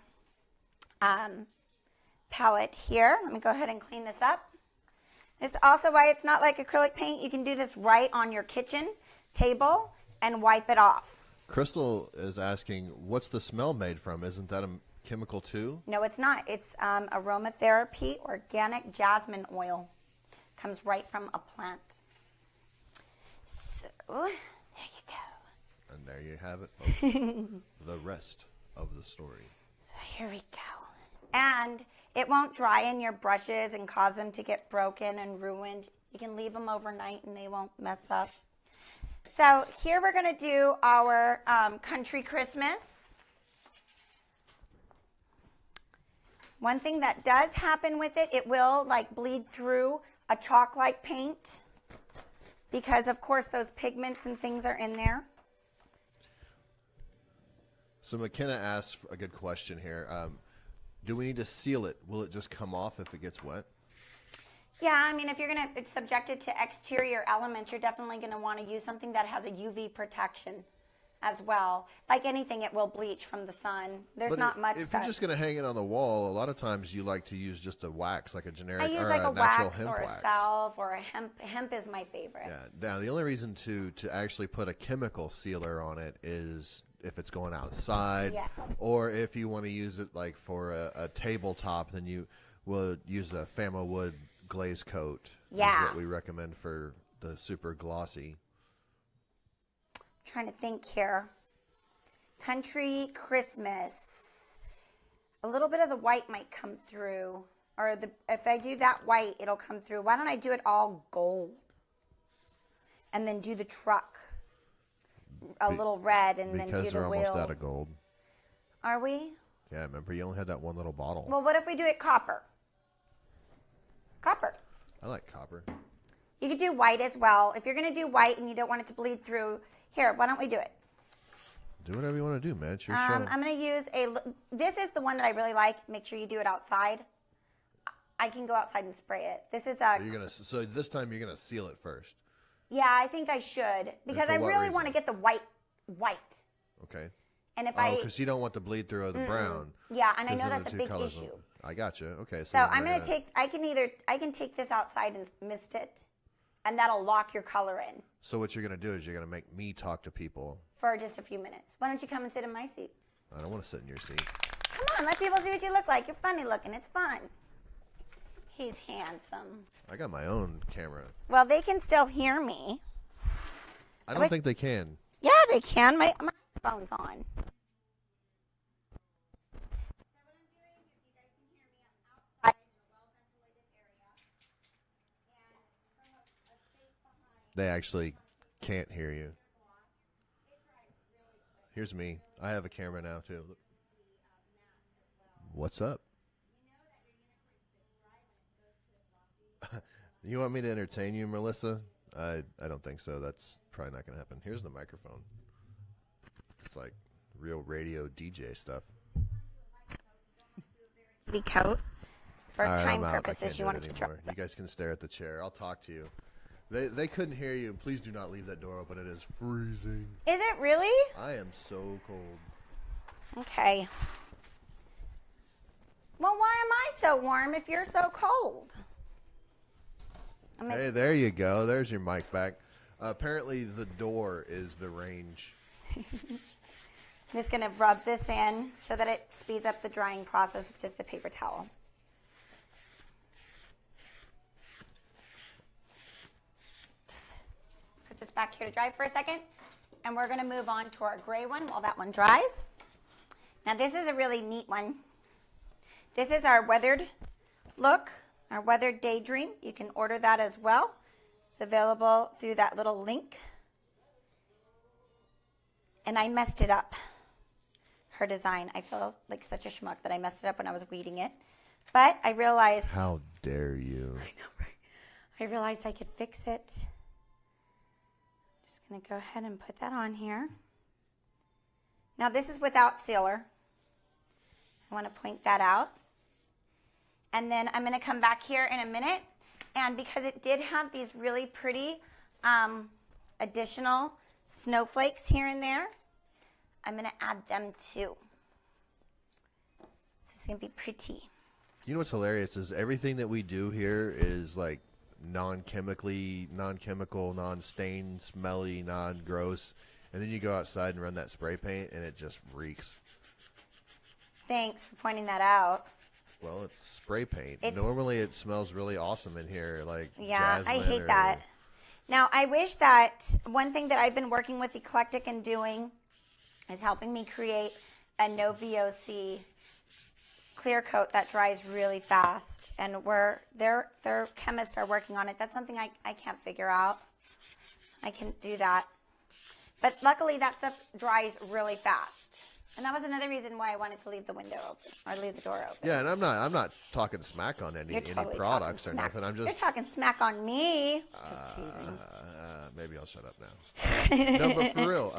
palette here. Let me go ahead and clean this up. This is also why it's not like acrylic paint. You can do this right on your kitchen table and wipe it off. Crystal is asking, what's the smell made from? Isn't that a chemical too? No, it's not. It's aromatherapy organic jasmine oil. Comes right from a plant. So, there you go. And there you have it, folks. The rest of the story. So here we go. And it won't dry in your brushes and cause them to get broken and ruined. You can leave them overnight and they won't mess up. So here we're going to do our Country Christmas. One thing that does happen with it, it will like bleed through a chalk-like paint because of course those pigments and things are in there. So McKenna asked a good question here. Do we need to seal it? Will it just come off if it gets wet? Yeah, I mean, if you're going to subject it to exterior elements, you're definitely going to want to use something that has a UV protection as well. Like anything, it will bleach from the sun. There's not much. If you're just going to hang it on the wall, a lot of times you like to use just a wax, like a generic I use or like a natural wax hemp or wax. a salve or a hemp. Hemp is my favorite. Yeah. Now, the only reason to actually put a chemical sealer on it is if it's going outside, Yes. or if you want to use it like for a tabletop, then you will use a Fama wood glaze coat. Yeah. Is what we recommend for the super glossy. I'm trying to think here. Country Christmas. A little bit of the white might come through. Or if I do that white, it'll come through. Why don't I do it all gold? And then do the truck a little red, and then do the wheels. Because they're almost out of gold. Are we? Yeah, remember, you only had that one little bottle. Well, what if we do it copper? Copper. I like copper. You could do white as well. If you're going to do white and you don't want it to bleed through, here, why don't we do it? Do whatever you want to do, man. It's your show. I'm going to use this is the one that I really like. Make sure you do it outside. I can go outside and spray it. This is So this time you're going to seal it first. Yeah, I think I should, because I really want to get the white. Okay. And if because you don't want the bleed through of the brown. Yeah, and I know that's a big issue. I got you. Okay. So I'm going to take, I can take this outside and mist it, and that'll lock your color in. So what you're going to do is you're going to make me talk to people. For just a few minutes. Why don't you come and sit in my seat? I don't want to sit in your seat. Come on, let people see what you look like. You're funny looking. It's fun. He's handsome. I got my own camera. Well, they can still hear me. I don't think they can. Yeah, they can. My phone's on. They actually can't hear you. Here's me. I have a camera now, too. Look. What's up? You want me to entertain you, Melissa? I don't think so. That's probably not going to happen. Here's the microphone. It's like real radio DJ stuff. The coat. For time I'm out. purposes, you want it to drop. You guys can stare at the chair. I'll talk to you. They couldn't hear you. Please do not leave that door open. It is freezing. Is it really? I am so cold. Okay. Well, why am I so warm if you're so cold? Hey, there you go. There's your mic back. Apparently, the door is the range. I'm just going to rub this in so that it speeds up the drying process with just a paper towel. Put this back here to dry for a second. And we're going to move on to our gray one while that one dries. Now, this is a really neat one. This is our weathered look. Our weathered Daydream. You can order that as well. It's available through that little link. And I messed it up. Her design. I feel like such a schmuck that I messed it up when I was weeding it. But I realized... How dare you? I know, right? I realized I could fix it. Just going to go ahead and put that on here. Now this is without sealer. I want to point that out. And then I'm going to come back here in a minute. And because it did have these really pretty additional snowflakes here and there, I'm going to add them too. This is going to be pretty. You know what's hilarious is everything that we do here is like non-chemical, non-stained, smelly, non-gross. And then you go outside and run that spray paint and it just reeks. Thanks for pointing that out. Well, it's spray paint. Normally it smells really awesome in here, like yeah, I hate that. Now, I wish that one thing that I've been working with Eclectic and doing is helping me create a no VOC clear coat that dries really fast. And their chemists are working on it. That's something I can't figure out. I can do that. But luckily, that stuff dries really fast. And that was another reason why I wanted to leave the window open, or leave the door open. Yeah, and I'm not talking smack on any products or nothing. I'm just... You're talking smack on me. Just teasing. maybe I'll shut up now. No, but for real,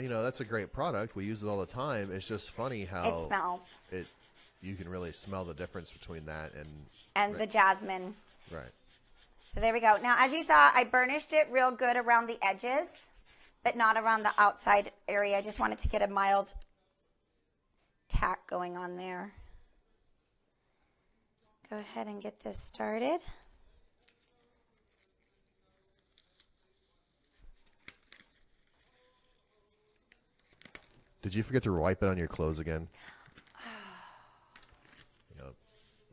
you know, that's a great product. We use it all the time. It's just funny how it smells. You can really smell the difference between that and the jasmine. Right. So there we go. Now, as you saw, I burnished it real good around the edges, but not around the outside area. I just wanted to get a mild tack going on there. Go ahead and get this started. Did you forget to wipe it on your clothes again? Yep.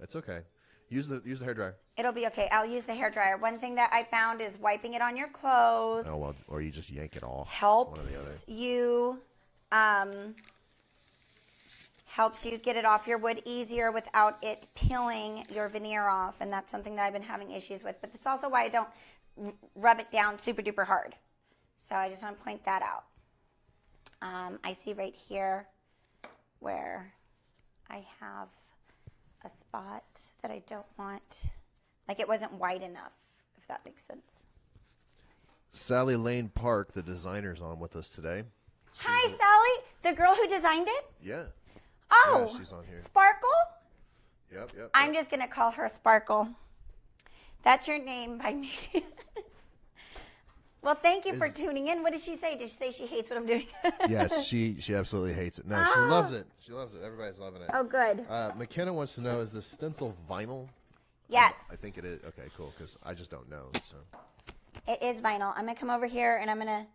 That's okay. Use the hairdryer. It'll be okay. I'll use the hairdryer. One thing that I found is wiping it on your clothes. Oh, well, or you just yank it off. Helps you get it off your wood easier without it peeling your veneer off, and that's something that I've been having issues with. But that's also why I don't rub it down super duper hard. So I just want to point that out. I see right here where I have a spot that I don't want, like it wasn't wide enough, if that makes sense. Sally Lane Park, the designer's on with us today. Hi, Sally, the girl who designed it? Yeah. Oh, yeah, she's on here. Sparkle? Yep. I'm just going to call her Sparkle. That's your name by me. Well, thank you for tuning in. What did she say? Did she say she hates what I'm doing? Yes, she absolutely hates it. No, she loves it. She loves it. Everybody's loving it. Oh, good. McKenna wants to know, is the stencil vinyl? Yes. I think it is. Okay, cool, because I just don't know. So. It is vinyl. I'm going to come over here, and I'm going to...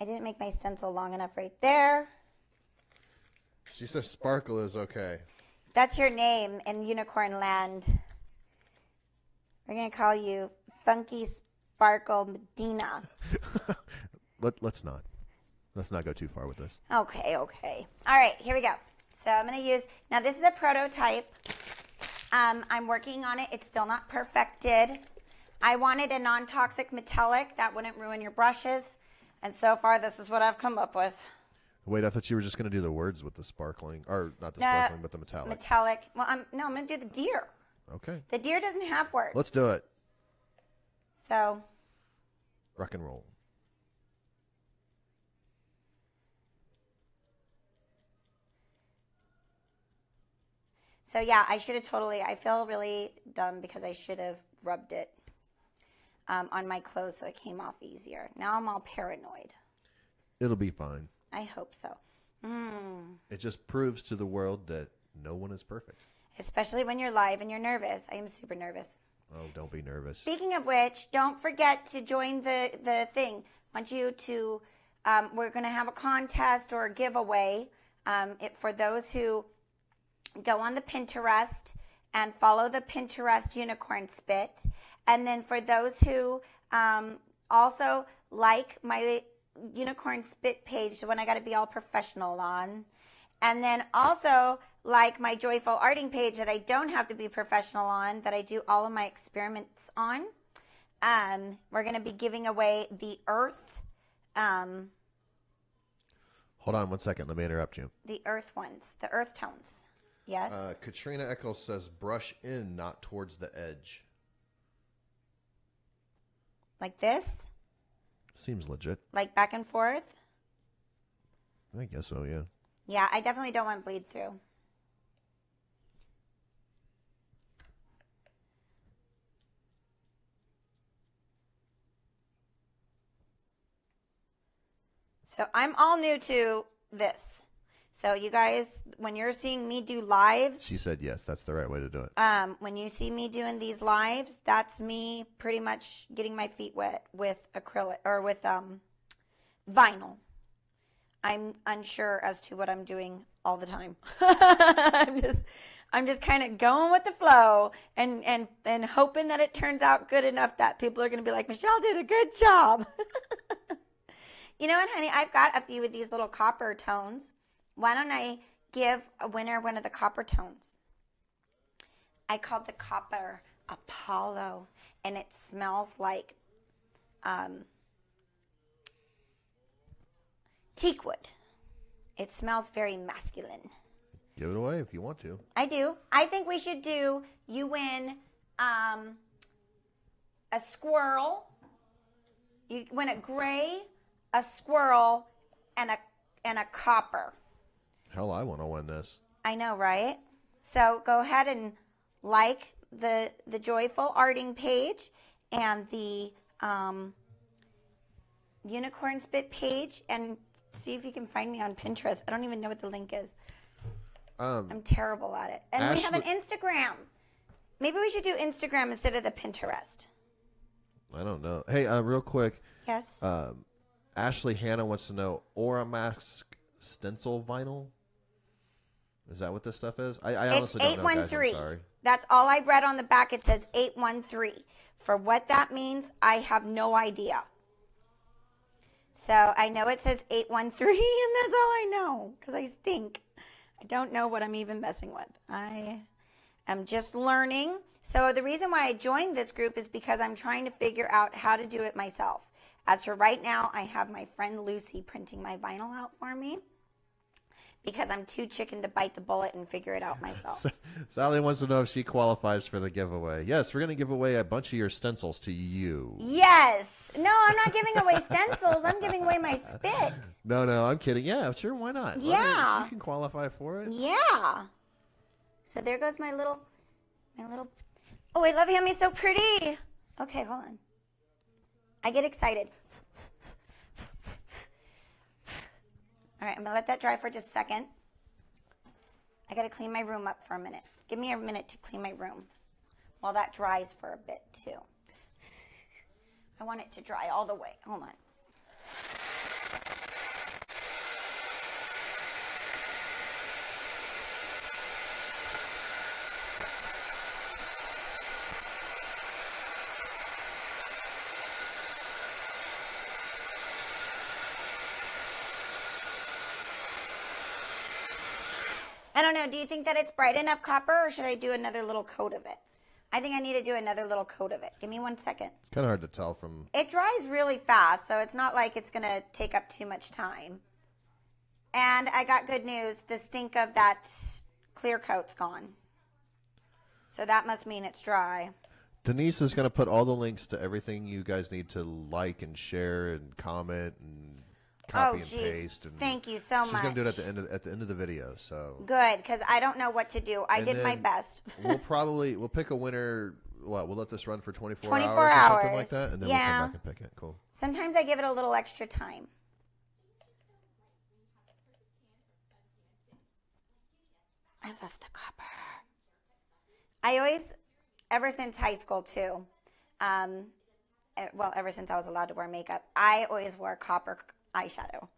I didn't make my stencil long enough right there. She says Sparkle is okay. That's your name in UNiCORN land. We're going to call you Funky Sparkle Medina. Let's not go too far with this. Okay. All right, here we go. So I'm going to use, now this is a prototype. I'm working on it. It's still not perfected. I wanted a non-toxic metallic that wouldn't ruin your brushes. And so far, this is what I've come up with. Wait, I thought you were just going to do the words with the sparkling, or not the sparkling, but the metallic. Metallic. Well, I'm going to do the deer. Okay. The deer doesn't have words. Let's do it. So. Rock and roll. So, yeah, I feel really dumb because I should have rubbed it on my clothes so it came off easier. Now I'm all paranoid. It'll be fine. I hope so. It just proves to the world that no one is perfect. Especially when you're live and you're nervous. I am super nervous. Oh, don't be nervous. Speaking of which, don't forget to join the thing. I want you to, we're going to have a contest or a giveaway for those who go on the Pinterest and follow the Pinterest UNiCORN SPiT. And then for those who also like my UNiCORN SPiT page, the one I got to be all professional on. And then also like my Joyful Arting page that I don't have to be professional on, that I do all of my experiments on. We're going to be giving away the earth. Hold on 1 second. Let me interrupt you. The earth ones, the earth tones. Yes. Katrina Eccles says brush in, not towards the edge. Like this? Seems legit. Like back and forth? I guess so, yeah. Yeah, I definitely don't want bleed through. So I'm all new to this. So you guys, when you're seeing me do lives... She said yes, that's the right way to do it. When you see me doing these lives, that's me pretty much getting my feet wet with acrylic or with vinyl. I'm unsure as to what I'm doing all the time. I'm just kind of going with the flow and hoping that it turns out good enough that people are going to be like, Michelle did a good job. You know what, honey? I've got a few of these little copper tones. Why don't I give a winner one of the copper tones? I called the copper Apollo, and it smells like teak wood. It smells very masculine. Give it away if you want to. I do. I think we should do, you win a squirrel. You win a gray, a squirrel, and a copper. Hell, I want to win this. I know, right? So go ahead and like the Joyful Arting page and the UNiCORN SPiT page, and see if you can find me on Pinterest. I don't even know what the link is. I'm terrible at it. And we have an Instagram. Maybe we should do Instagram instead of the Pinterest. I don't know. Hey, real quick. Yes. Ashley Hannah wants to know, Oramask Stencil vinyl? Is that what this stuff is? I honestly don't know, guys. I'm sorry. That's all I read on the back. It says 813. For what that means, I have no idea. So I know it says 813, and that's all I know, because I stink. I don't know what I'm even messing with. I am just learning. So the reason why I joined this group is because I'm trying to figure out how to do it myself. As for right now, I have my friend Lucy printing my vinyl out for me, because I'm too chicken to bite the bullet and figure it out myself. Sally wants to know if she qualifies for the giveaway. Yes, we're going to give away a bunch of your stencils to you. Yes. No, I'm not giving away stencils. I'm giving away my SPiT. No, I'm kidding. Yeah, sure, why not? Yeah. She can qualify for it. Yeah. So there goes my little... Oh, I love him. He's so pretty. Okay, hold on. I get excited. All right, I'm going to let that dry for just a second. I got to clean my room up for a minute. Give me a minute to clean my room while that dries for a bit, too. I want it to dry all the way. Hold on. I don't know. Do you think that it's bright enough, Copper, or should I do another little coat of it? I think I need to do another little coat of it. Give me 1 second. It's kind of hard to tell from... It dries really fast, so it's not like it's going to take up too much time. And I got good news. The stink of that clear coat's gone. So that must mean it's dry. Denise is going to put all the links to everything you guys need to like and share and comment and copy and paste. And thank you so much. She's going to do it at the end of the video. So good, because I don't know what to do. I did my best. we'll pick a winner. We'll let this run for 24 hours or something like that, and then we'll come back and pick it. Cool. Sometimes I give it a little extra time. I love the copper. I always, ever since high school too, well, ever since I was allowed to wear makeup, I always wore copper eyeshadow.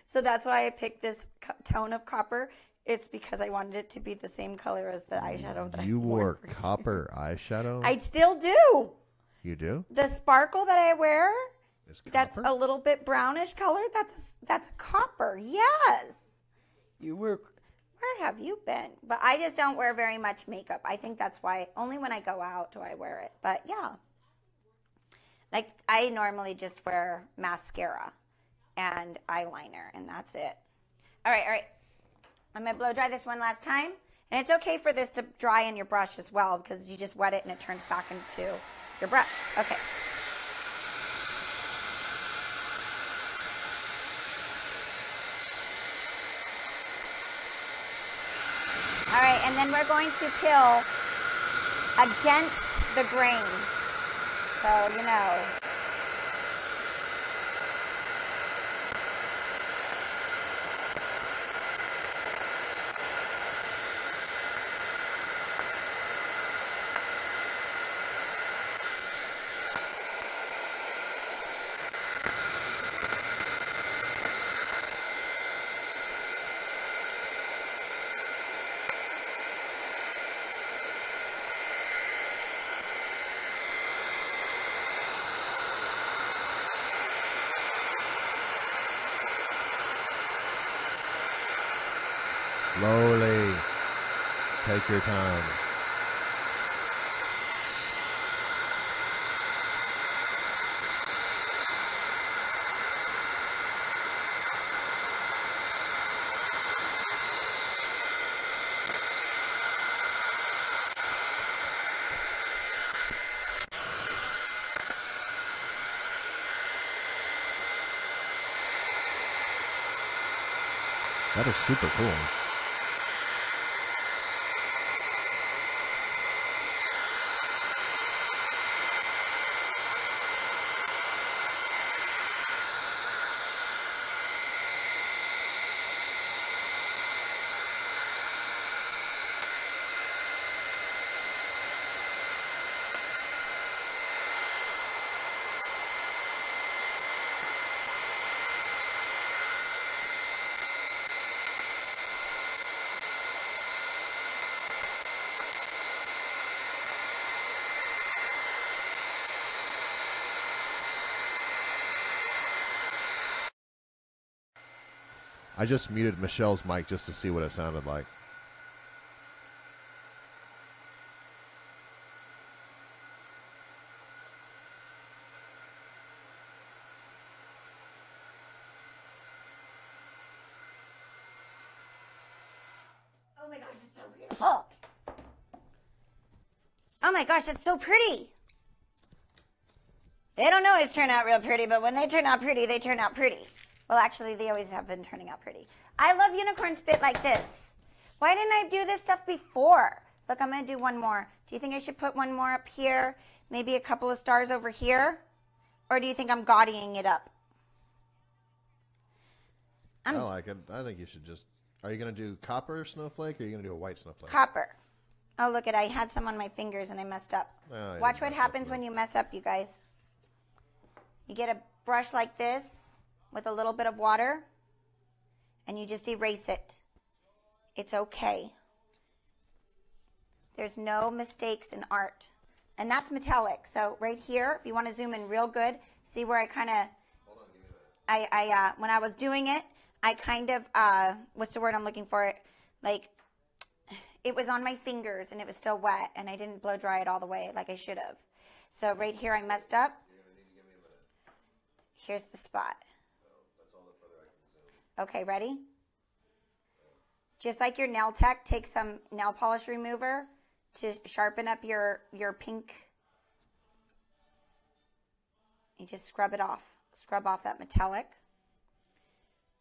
So that's why I picked this tone of copper. It's because I wanted it to be the same color as the eyeshadow that you wore copper eyeshadow? I still do. You do? The sparkle that I wear, that's a little bit brownish color. That's copper. Yes. Where have you been? But I just don't wear very much makeup. I think that's why only when I go out do I wear it. But yeah. Like I normally just wear mascara and eyeliner, and that's it. All right. I'm going to blow dry this one last time. And it's okay for this to dry in your brush as well, because you just wet it and it turns back into your brush. Okay. All right, and then we're going to peel against the grain. So, you know. Slowly. Take your time. That is super cool. I just muted Michelle's mic just to see what it sounded like. Oh my gosh, it's so beautiful. Oh my gosh, it's so pretty. They don't always turn out real pretty, but when they turn out pretty, they turn out pretty. Well, actually, they always have been turning out pretty. I love UNiCORN spit like this. Why didn't I do this stuff before? Look, I'm going to do one more. Do you think I should put one more up here? Maybe a couple of stars over here? Or do you think I'm gaudying it up? I like it. I think you should just... Are you going to do copper snowflake or are you going to do a white snowflake? Copper. Oh, look at I had some on my fingers and I messed up. Oh, Watch what happens when you mess up, you guys. You get a brush like this with a little bit of water, and you just erase it. It's okay. There's no mistakes in art. And that's metallic. So right here, if you want to zoom in real good, see where I kind of, when I was doing it, I kind of, what's the word I'm looking for? Like, it was on my fingers, and it was still wet, and I didn't blow dry it all the way like I should have. So right here, I messed up. Here's the spot. Okay, ready? Just like your nail tech, take some nail polish remover to sharpen up your pink. You just scrub it off. Scrub off that metallic.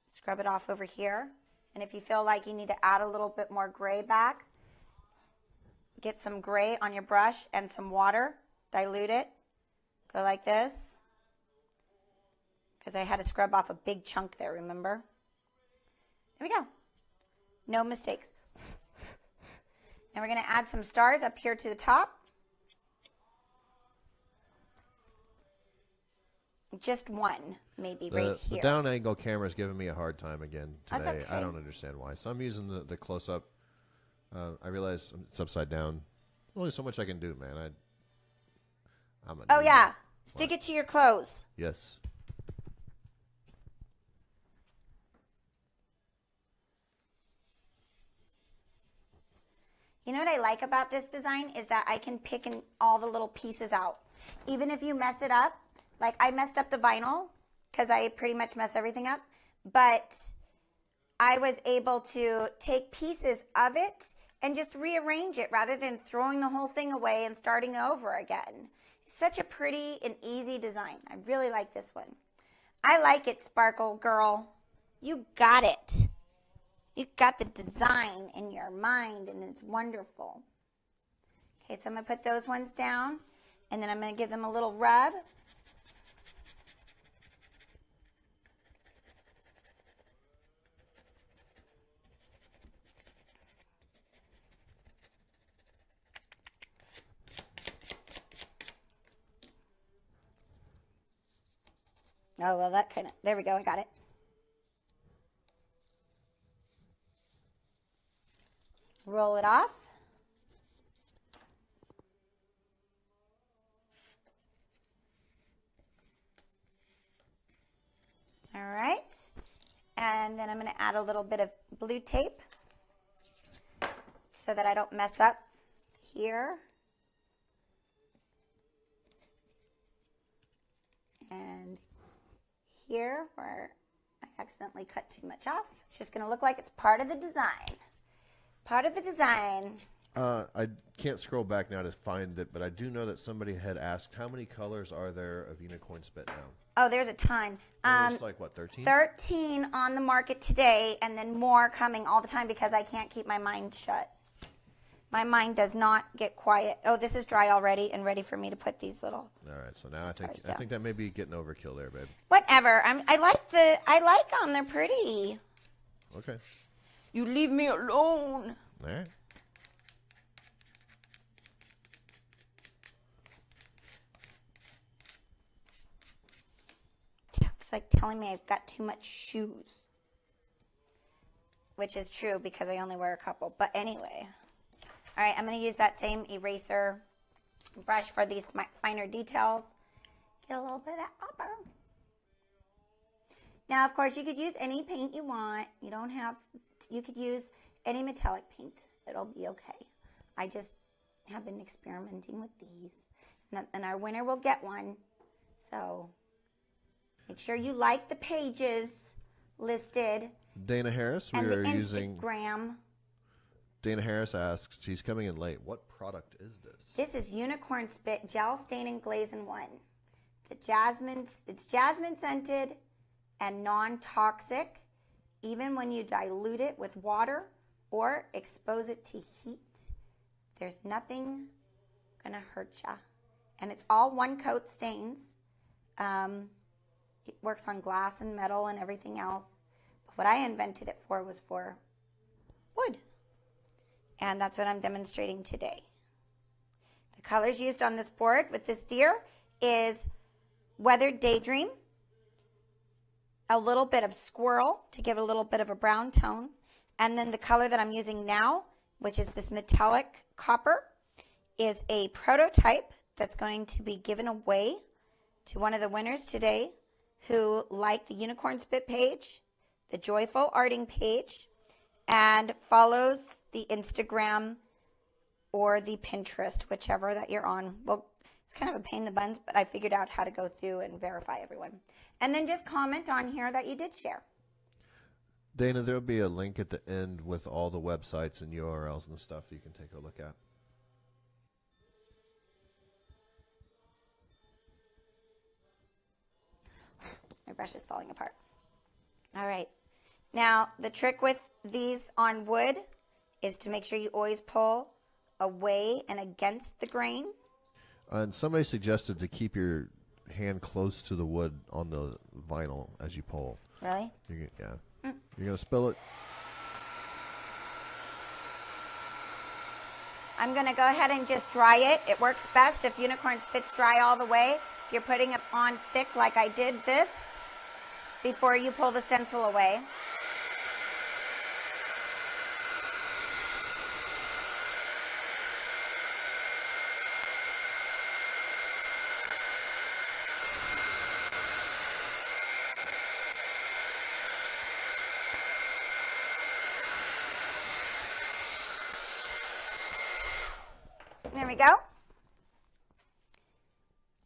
Scrub it off over here. And if you feel like you need to add a little bit more gray back, get some gray on your brush and some water. Dilute it. Go like this. Because I had to scrub off a big chunk there, remember? There we go. No mistakes. Now we're going to add some stars up here to the top. Just one, maybe right here. The down angle camera is giving me a hard time again today. That's okay. I don't understand why. So I'm using the close up. I realize it's upside down. Only so much I can do, man. Oh yeah, stick it to your clothes. Yes. You know what I like about this design is that I can pick all the little pieces out. Even if you mess it up, like I messed up the vinyl because I pretty much mess everything up, but I was able to take pieces of it and just rearrange it rather than throwing the whole thing away and starting over again. Such a pretty and easy design. I really like this one. I like it, Sparkle Girl. You got it. You got the design in your mind, and it's wonderful. Okay, so I'm going to put those ones down, and then I'm going to give them a little rub. Oh, well, that kind of, there we go, I got it. Roll it off. All right. And then I'm going to add a little bit of blue tape so that I don't mess up here. And here where I accidentally cut too much off. It's just going to look like it's part of the design. Part of the design. I can't scroll back now to find it, but I do know that somebody had asked how many colors are there of UNiCORN SPiT now? Oh, there's a ton. There's like, what, 13? 13 on the market today, and then more coming all the time because I can't keep my mind shut. My mind does not get quiet. Oh, this is dry already and ready for me to put these little. All right, so now I think that may be getting overkill there, babe. Whatever. I like them. They're pretty. Okay. You leave me alone. All right. It's like telling me I've got too much shoes, which is true because I only wear a couple. But anyway. All right, I'm going to use that same eraser brush for these finer details. Get a little bit of that copper. Now, of course, you could use any paint you want. You could use any metallic paint. It'll be okay. I just have been experimenting with these. And our winner will get one. So make sure you like the pages listed. Dana Harris, and the Instagram. Dana Harris asks, she's coming in late. What product is this? This is UNiCORN SPiT Gel Stain and Glaze in One. It's jasmine scented and non-toxic, even when you dilute it with water or expose it to heat. There's nothing gonna hurt ya. And it's all one coat stains. It works on glass and metal and everything else. But what I invented it for was for wood. And that's what I'm demonstrating today. The colors used on this board with this deer is Weathered Daydream, a little bit of Squirrel to give a little bit of a brown tone, and then the color that I'm using now, which is this metallic copper, is a prototype that's going to be given away to one of the winners today who liked the UNiCORN SPiT page, the Joyful Arting page, and follows the Instagram or the Pinterest, whichever that you're on. Well, it's kind of a pain in the buns, but I figured out how to go through and verify everyone. And then just comment on here that you did share. Dana, there'll be a link at the end with all the websites and URLs and stuff you can take a look at. My brush is falling apart. All right. Now, the trick with these on wood is to make sure you always pull away and against the grain. And somebody suggested to keep your hand close to the wood on the vinyl as you pull. Really? Yeah. You're going to spill it? I'm going to go ahead and just dry it. It works best if UNiCORN SPiT's dry all the way. If you're putting it on thick like I did this before you pull the stencil away. There we go.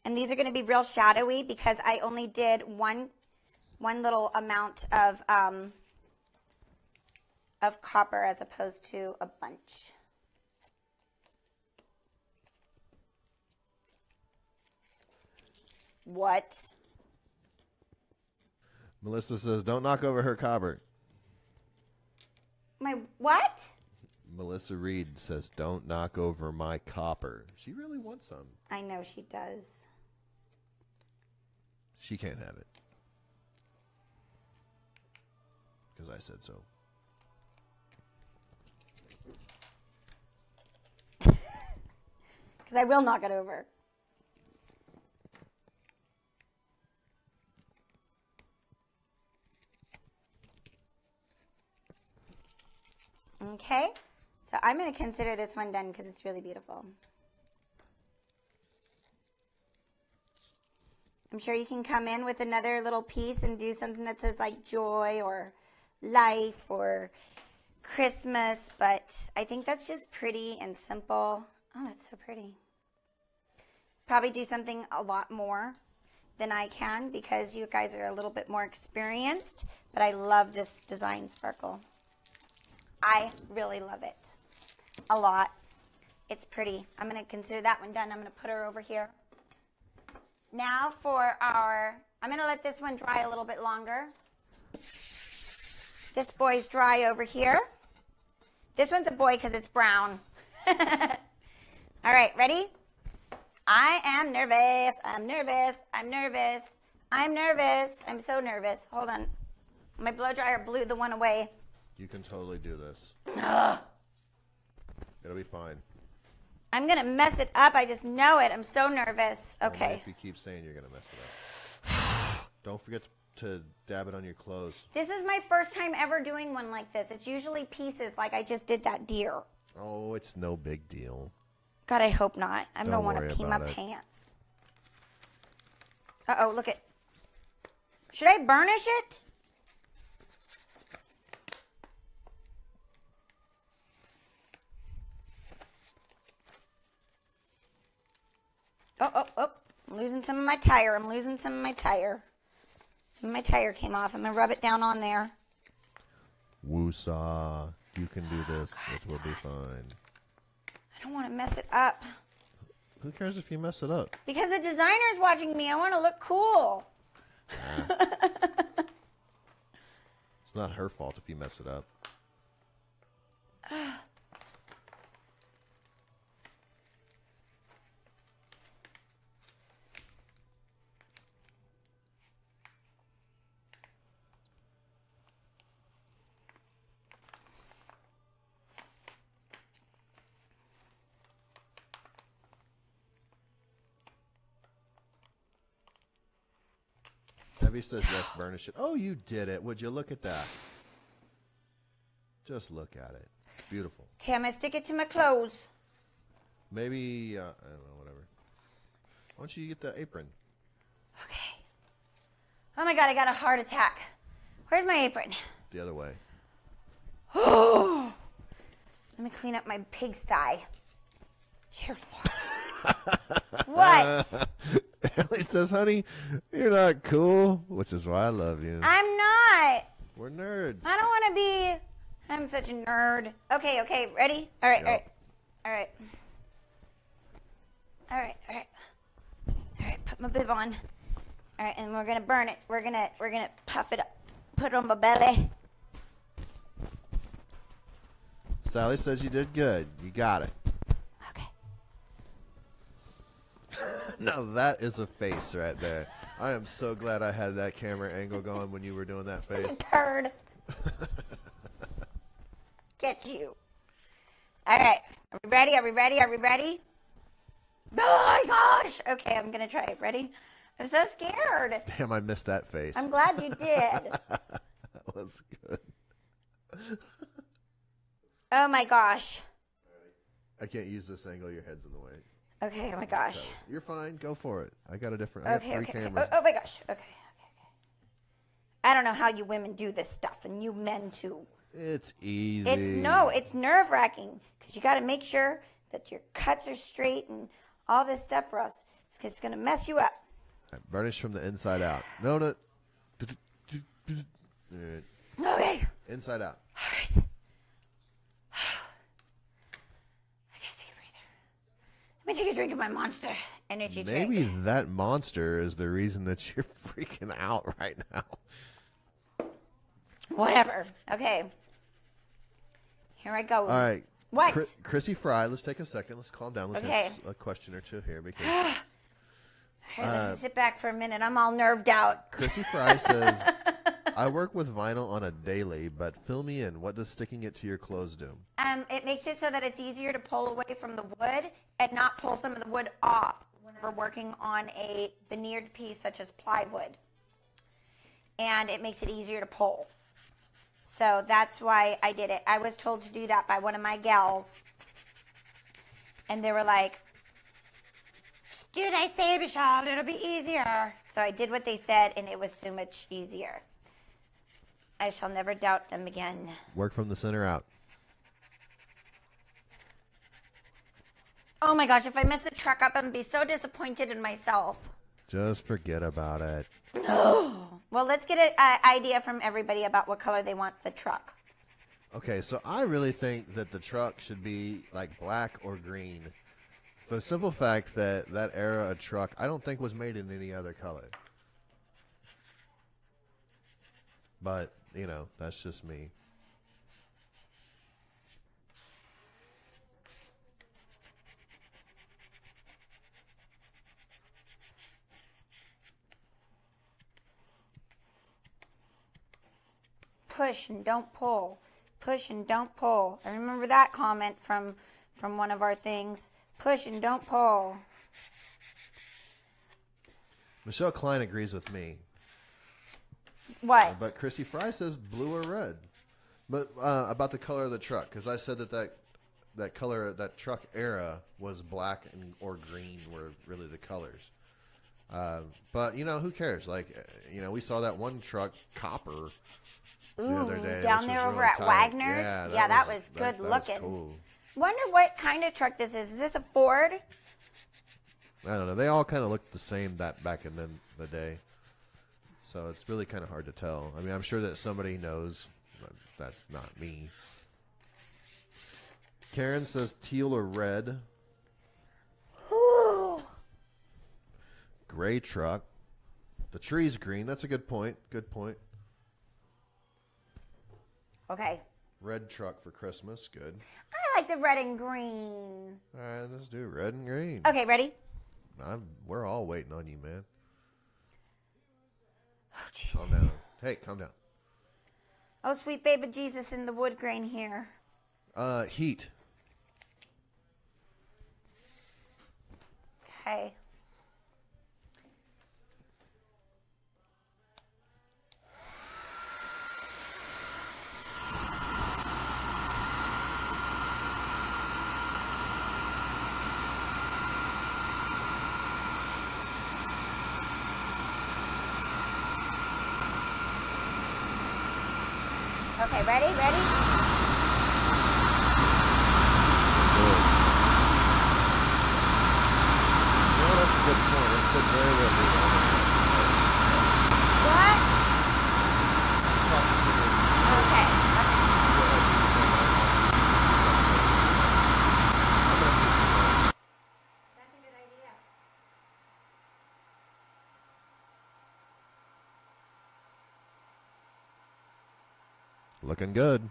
And these are going to be real shadowy because I only did one little amount of copper as opposed to a bunch. What? Melissa says, don't knock over her copper. My what? Melissa Reed says, don't knock over my copper. She really wants some. I know she does. She can't have it. Because I said so. Because I will knock it over. Okay. So I'm going to consider this one done because it's really beautiful. I'm sure you can come in with another little piece and do something that says like joy or life or Christmas, but I think that's just pretty and simple. Oh, that's so pretty. Probably do something a lot more than I can because you guys are a little bit more experienced, but I love this design sparkle. I really love it. A lot. It's pretty. I'm going to consider that one done. I'm going to put her over here. Now for our, I'm going to let this one dry a little bit longer. This boy's dry over here. This one's a boy because it's brown. All right, ready? I am nervous. I'm nervous. I'm nervous. I'm nervous. I'm so nervous. Hold on. My blow dryer blew the one away. You can totally do this. Ugh. It'll be fine. I'm going to mess it up. I just know it. I'm so nervous. Okay. Only if you keep saying you're going to mess it up. Don't forget to dab it on your clothes. This is my first time ever doing one like this. It's usually pieces like I just did that deer. Oh, it's no big deal. God, I hope not. I don't want worry to pee my about it. pants. Uh-oh, look at. Should I burnish it? Oh. I'm losing some of my tire. Some of my tire came off. I'm going to rub it down on there. Woosah. You can do this. It will be fine. I don't want to mess it up. Who cares if you mess it up? Because the designer's watching me. I want to look cool. It's not her fault if you mess it up. Debbie says yes, burnish it. Oh, you did it. Would you look at that? Just look at it. Beautiful. Okay, I'm going to stick it to my clothes. Maybe, I don't know, whatever. Why don't you get the apron? Okay. Oh my God, I got a heart attack. Where's my apron? The other way. Oh. Let me clean up my pigsty. Dear Lord. What? Ellie says, honey, you're not cool, which is why I love you. I'm not. We're nerds. I don't want to be. I'm such a nerd. Okay, ready? All right, Yep. all right, put my bib on. All right, and we're going to burn it. We're going to puff it up. Put it on my belly. Sally says you did good. You got it. Okay. Now that is a face right there. I am so glad I had that camera angle going when you were doing that face. Turd. Get you. All right. Are we ready? Oh my gosh. Okay, I'm going to try it. Ready? I'm so scared. Damn, I missed that face. I'm glad you did. That was good. Oh my gosh. I can't use this angle. Your head's in the way. Okay, oh my gosh. You're fine. Go for it. I got a different. I got three cameras. Oh my gosh. Okay. I don't know how you women do this stuff, and you men too. It's easy. It's nerve-wracking because you got to make sure that your cuts are straight and all this stuff, or else it's going to mess you up. Right, burnish from the inside out. No. Right. Okay. Inside out. All right. I gotta take a breather. Let me take a drink of my Monster energy drink. Maybe that monster is the reason that you're freaking out right now. Whatever. Okay. Here I go. All right. What? Chrissy Fry, let's take a second. Let's calm down. Let's Okay. have a question or two here. Because Here, let me sit back for a minute. I'm all nerved out. Chrissy Fry says, I work with vinyl on a daily, but fill me in. What does sticking it to your clothes do? It makes it so that it's easier to pull away from the wood and not pull some of the wood off whenever working on a veneered piece such as plywood. And it makes it easier to pull. So that's why I did it. I was told to do that by one of my gals. And they were like, "Dude, I say, Michelle, it'll be easier." So I did what they said, and it was so much easier. I shall never doubt them again. Work from the center out. Oh my gosh, if I mess the truck up, I'm going to be so disappointed in myself. Just forget about it. Well, let's get an idea from everybody about what color they want the truck. Okay, so I really think that the truck should be like black or green. For the simple fact that that era of truck, I don't think was made in any other color. But, you know, that's just me. Push and don't pull. Push and don't pull. I remember that comment from one of our things. Push and don't pull. Michelle Klein agrees with me. What? But Chrissy Fry says blue or red. But about the color of the truck, because I said that color, that truck era was black or green were really the colors. But, you know, who cares? Like, you know, we saw that one truck, copper, the other day. Down there over at Wagner's? Yeah, that was good looking. Was cool. Wonder what kind of truck this is. Is this a Ford? I don't know. They all kind of looked the same back in the day. So it's really kind of hard to tell. I mean, I'm sure that somebody knows, but that's not me. Karen says teal or red. Gray truck. The tree's green. That's a good point. Good point. Okay. Red truck for Christmas. Good. I like the red and green. All right, let's do red and green. Okay, ready? We're all waiting on you, man. Oh, Jesus. Calm down. Hey, calm down. Oh, sweet baby Jesus in the wood grain here. Heat. Okay. Okay, ready? Ready? Let's do it. Well, that's a good point. It could very well be on it. What? Okay. That's a good idea. Looking good.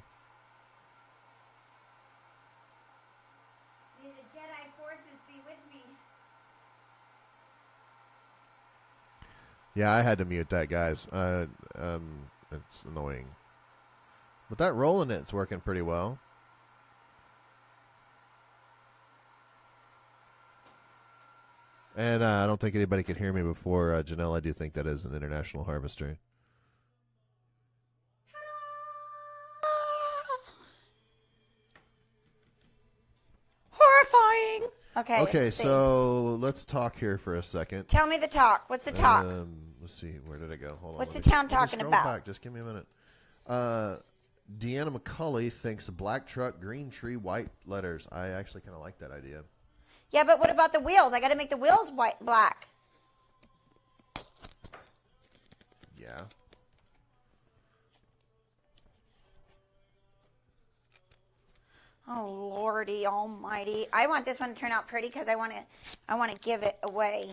May the Jedi forces be with me. Yeah, I had to mute that, guys. It's annoying. But that rolling it's working pretty well. And I don't think anybody could hear me before. Janelle, I do think that is an international harvester. Horrifying. Okay. Okay, so let's talk here for a second. Tell me the talk. What's the talk? Let's see. Where did it go? Hold on. What's the town talking scroll about? Back. Just give me a minute. Deanna McCulley thinks black truck, green tree, white letters. I actually kind of like that idea. Yeah, but what about the wheels? I got to make the wheels black. Yeah. Oh Lordy Almighty! I want this one to turn out pretty because I want to give it away.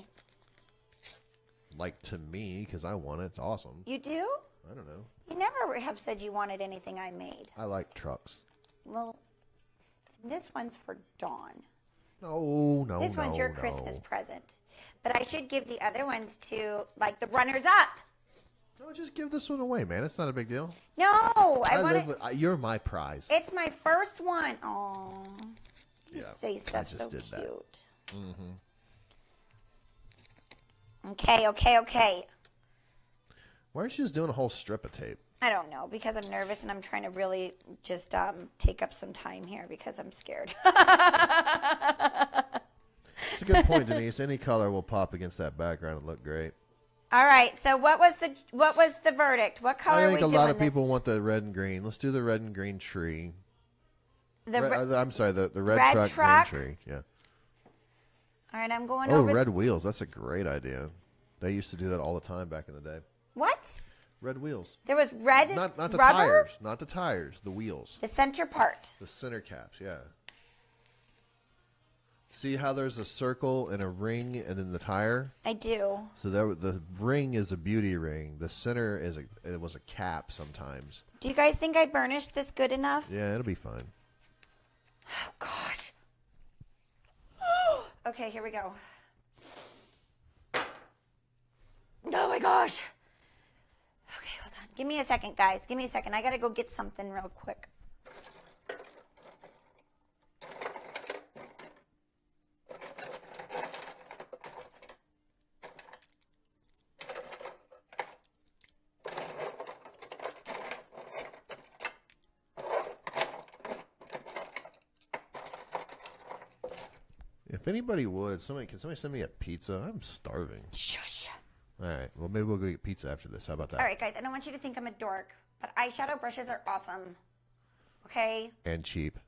Like to me, because I want it. It's awesome. You do? I don't know. You never have said you wanted anything I made. I like trucks. Well, this one's for Dawn. No. This one's your Christmas present. But I should give the other ones to, like, the runners-up. No, just give this one away, man. It's not a big deal. No, I want to. You're my prize. It's my first one. Oh, you Yeah, say stuff so did cute. that. Mm-hmm. Okay. Why aren't you just doing a whole strip of tape? I don't know, because I'm nervous and I'm trying to really just take up some time here because I'm scared. It's a good point, Denise. Any color will pop against that background and look great. All right. So what was the verdict? What color I are we think doing? a lot of people want the red and green. Let's do the red and green tree. I'm sorry, the red truck, green tree. Yeah. All right, I'm going Oh, over. red wheels. That's a great idea. They used to do that all the time back in the day. What? Red wheels. There was red Not the rubber? tires. Not the tires. The wheels. The center part. The center caps, yeah. See how there's a circle and a ring and then the tire? I do. So the ring is a beauty ring. The center is it was a cap sometimes. Do you guys think I burnished this good enough? Yeah, it'll be fine. Oh, gosh. Okay, here we go. Oh, my gosh. Okay, hold on. Give me a second, guys. Give me a second. I got to go get something real quick. If anybody would, can somebody send me a pizza? I'm starving. Shush. All right. Well, maybe we'll go get pizza after this. How about that? All right, guys. I don't want you to think I'm a dork, but eyeshadow brushes are awesome. Okay? And cheap.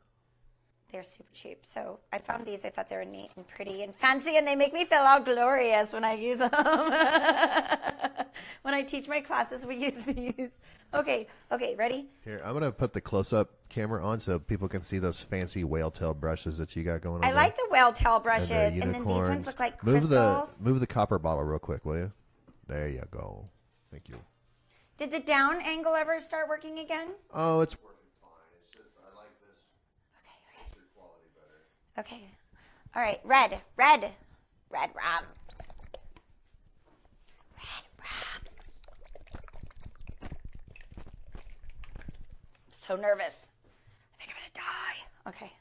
They're super cheap. So I found these. I thought they were neat and pretty and fancy, and they make me feel all glorious when I use them. When I teach my classes, we use these. Okay, ready? Here, I'm going to put the close-up camera on so people can see those fancy whale tail brushes that you got going on. I like the whale tail brushes, and then these UNiCORNs. ones look like crystals. Move the copper bottle real quick, will you? There you go. Thank you. Did the down angle ever start working again? Oh, it's working fine. It's just I like this picture quality better. Okay. All right, red rum. Red rum. So nervous. I think I'm gonna die. Okay.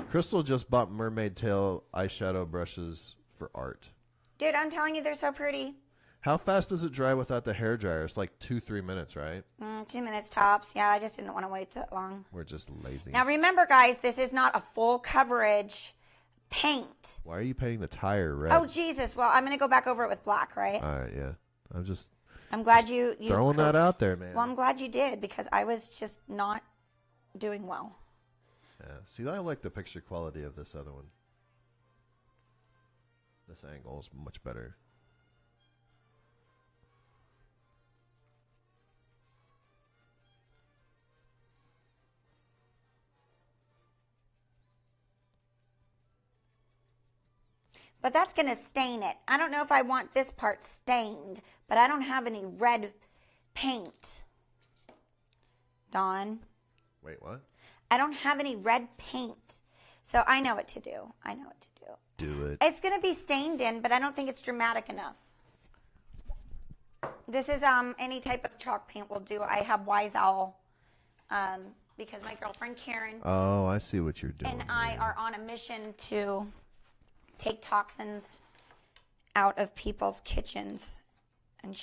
Crystal just bought mermaid tail eyeshadow brushes for art. Dude, I'm telling you, they're so pretty. How fast does it dry without the hair dryer? It's like 2-3 minutes, right? 2 minutes tops. Yeah, I just didn't want to wait that long. We're just lazy. Now remember, guys, this is not a full coverage paint. Why are you painting the tire red? Oh, Jesus. Well, I'm going to go back over it with black, right? All right, yeah. I'm glad you throwing that out there, man. Well, I'm glad you did because I was just not doing well. Yeah. See, I like the picture quality of this other one. This angle is much better. But that's going to stain it. I don't know if I want this part stained, but I don't have any red paint. Dawn. Wait, what? I don't have any red paint. So I know what to do. Do it. It's going to be stained in, but I don't think it's dramatic enough. This is any type of chalk paint will do. I have Wise Owl because my girlfriend Karen Oh, I see what you're doing. and I are on a mission to take toxins out of people's kitchens. And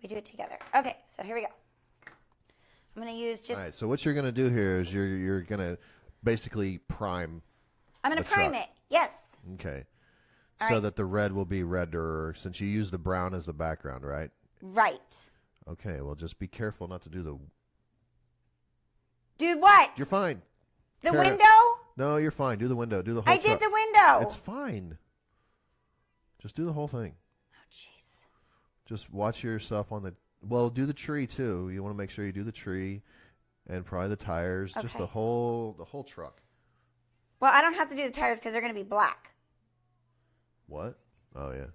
we do it together. Okay, so here we go. I'm going to use just... All right, so what you're going to do here is you're going to basically prime I'm going to prime it. Yes. Okay. All so right. that the red will be redder since you use the brown as the background, right? Right. Okay, well, just be careful not to do the... Do what? You're fine. The Kara, window? No, you're fine. Do the window. Do the whole I did the window. It's fine. Just do the whole thing. Oh, jeez. Just watch yourself on the... Well, do the tree, too. You want to make sure you do the tree and probably the tires. Just Okay. the whole truck. Well, I don't have to do the tires because they're going to be black. What? Oh, yeah.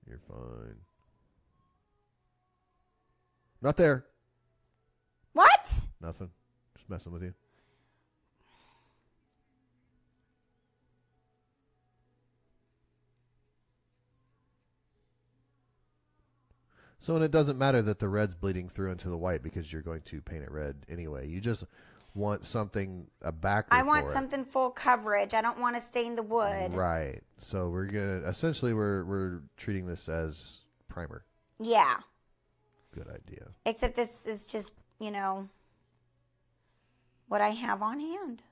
You're fine. Not there. What? Nothing. Just messing with you. So, and it doesn't matter that the red's bleeding through into the white because you're going to paint it red anyway. You just want something, a backer I want for it. something full coverage. I don't want to stain the wood. Right. So we're going to, essentially we're treating this as primer. Yeah. Good idea. Except this is just, what I have on hand.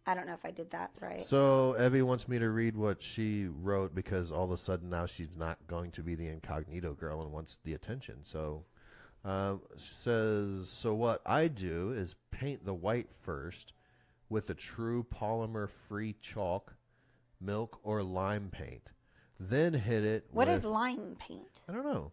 I don't know if I did that right. So Evie wants me to read what she wrote because all of a sudden now she's not going to be the incognito girl and wants the attention. So she says, so what I do is paint the white first with a true polymer-free chalk, milk, or lime paint. Then hit it What with... is lime paint? I don't know.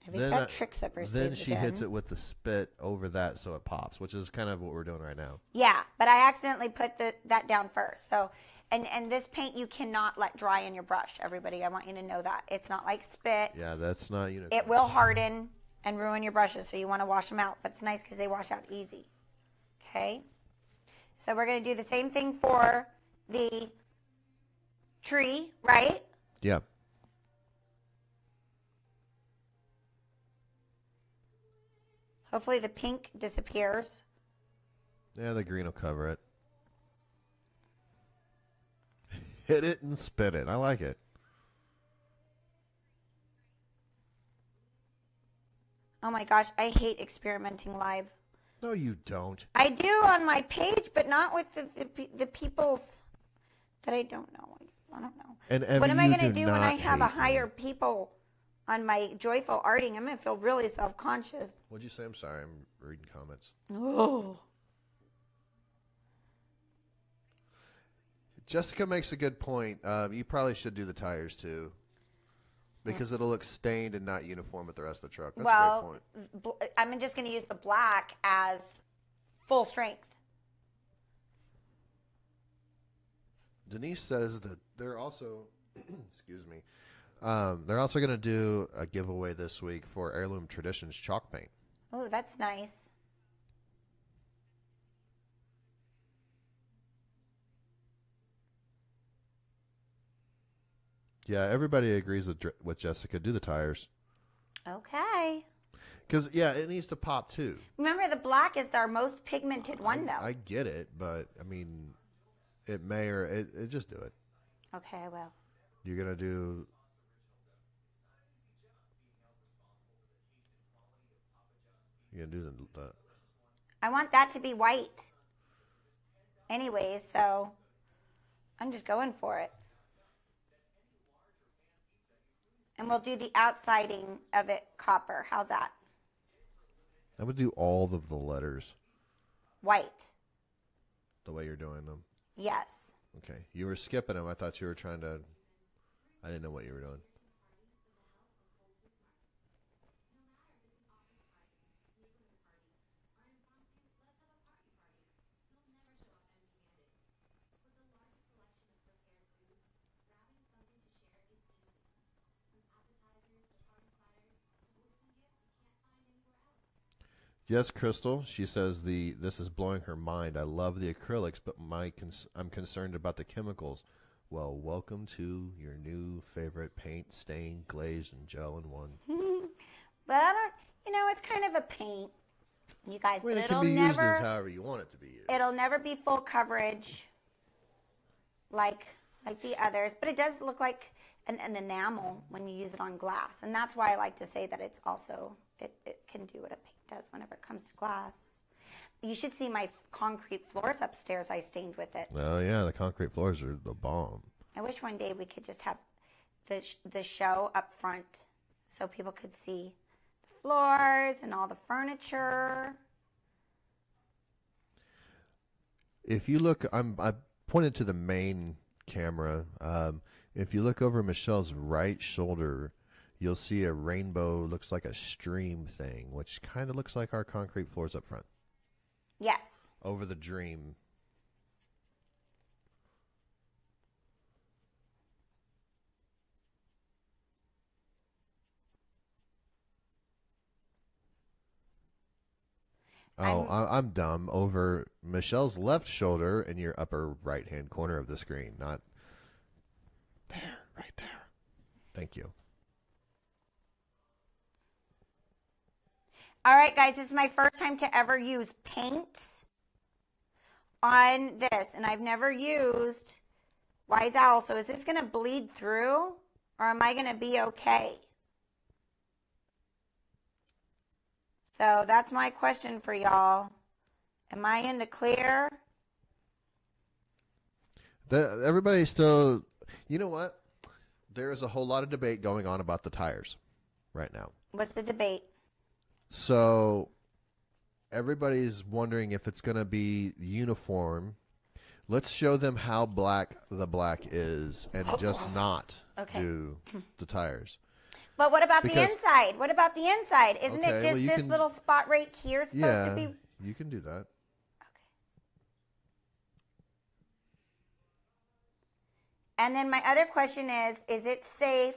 Have you got tricks up her sleeves Then she hits it with the SPiT over that so it pops, which is kind of what we're doing right now. Yeah, but I accidentally put that down first. So, and this paint you cannot let dry in your brush, everybody. I want you to know that. It's not like SPiT. Yeah, that's not UNiCORN. It will harden and ruin your brushes, so you want to wash them out. But it's nice because they wash out easy. Okay? So we're going to do the same thing for the tree, right? Yeah. Hopefully the pink disappears. Yeah, the green will cover it. Hit it and spin it. I like it. Oh my gosh, I hate experimenting live. No, you don't. I do on my page, but not with the people's that I don't know. I guess I don't know. And Evie, what am I going to do when I have a higher people on my joyful arting? I'm going to feel really self-conscious. What'd you say? I'm sorry. I'm reading comments. Oh. Jessica makes a good point. You probably should do the tires too, because it'll look stained and not uniform with the rest of the truck. That's a great point. I'm just going to use the black as full strength. Denise says that they're also, excuse me, they're also going to do a giveaway this week for Heirloom Traditions chalk paint. Oh, that's nice. Yeah, everybody agrees with Jessica. Do the tires. Okay. Because, yeah, it needs to pop, too. Remember, the black is our most pigmented one, though. I get it, but, I mean, it may or it just do it. Okay, I will. You're going to do... You're going to do the... I want that to be white. Anyways, so I'm just going for it. And we'll do the outsiding of it copper. How's that? I'm going to do all of the letters. White. The way you're doing them. Yes. Okay. You were skipping them. I thought you were trying to... I didn't know what you were doing. Yes, Crystal. She says this is blowing her mind. I love the acrylics, but I'm concerned about the chemicals. Well, welcome to your new favorite paint, stain, glaze, and gel in one. But I don't, it's kind of a paint, you guys. Well, but it can be used as however you want it to be used. It'll never be full coverage like the others, but it does look like an enamel when you use it on glass. And that's why I like to say that it's also, it can do what a paint does whenever it comes to glass. You should see my concrete floors upstairs I stained with it. Oh, yeah, the concrete floors are the bomb. I wish one day we could just have the show up front so people could see the floors and all the furniture. If you look, I pointed to the main camera. If you look over Michelle's right shoulder, you'll see a rainbow, looks like a stream thing, which kind of looks like our concrete floors up front. Yes. Over the dream. Oh, I'm dumb. Over Michelle's left shoulder in your upper right-hand corner of the screen. Not there, right there. Thank you. All right, guys, this is my first time to ever use paint on this, and I've never used Wise Owl. So is this going to bleed through, or am I going to be okay? So that's my question for y'all. Am I in the clear, Everybody's still, you know what? There is a whole lot of debate going on about the tires right now. What's the debate? So everybody's wondering if it's going to be uniform. Let's show them how black the black is and just not do the tires. But what about the inside? What about the inside? Isn't it just this little spot right here supposed to be? You can do that. Okay. And then my other question is it safe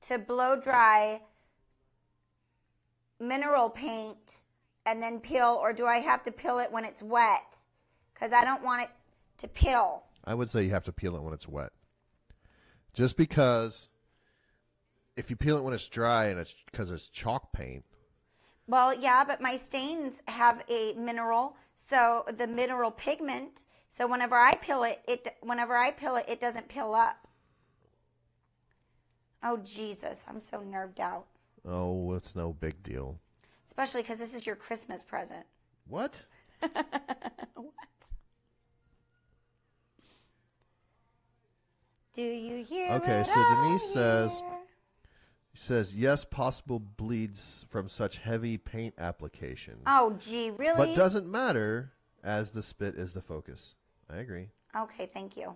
to blow dry mineral paint and then peel, or do I have to peel it when it's wet? Because I don't want it to peel. I would say you have to peel it when it's wet. Just because if you peel it when it's dry and it's because it's chalk paint. Well, yeah, but my stains have a mineral, so the mineral pigment. So whenever I peel it, it doesn't peel up. Oh Jesus, I'm so nerved out. Oh, it's no big deal. Especially because this is your Christmas present. What? What? Do you hear? Okay, so Denise says yes, possible bleeds from such heavy paint application. Oh, gee, really? But doesn't matter as the spit is the focus. I agree. Okay, thank you.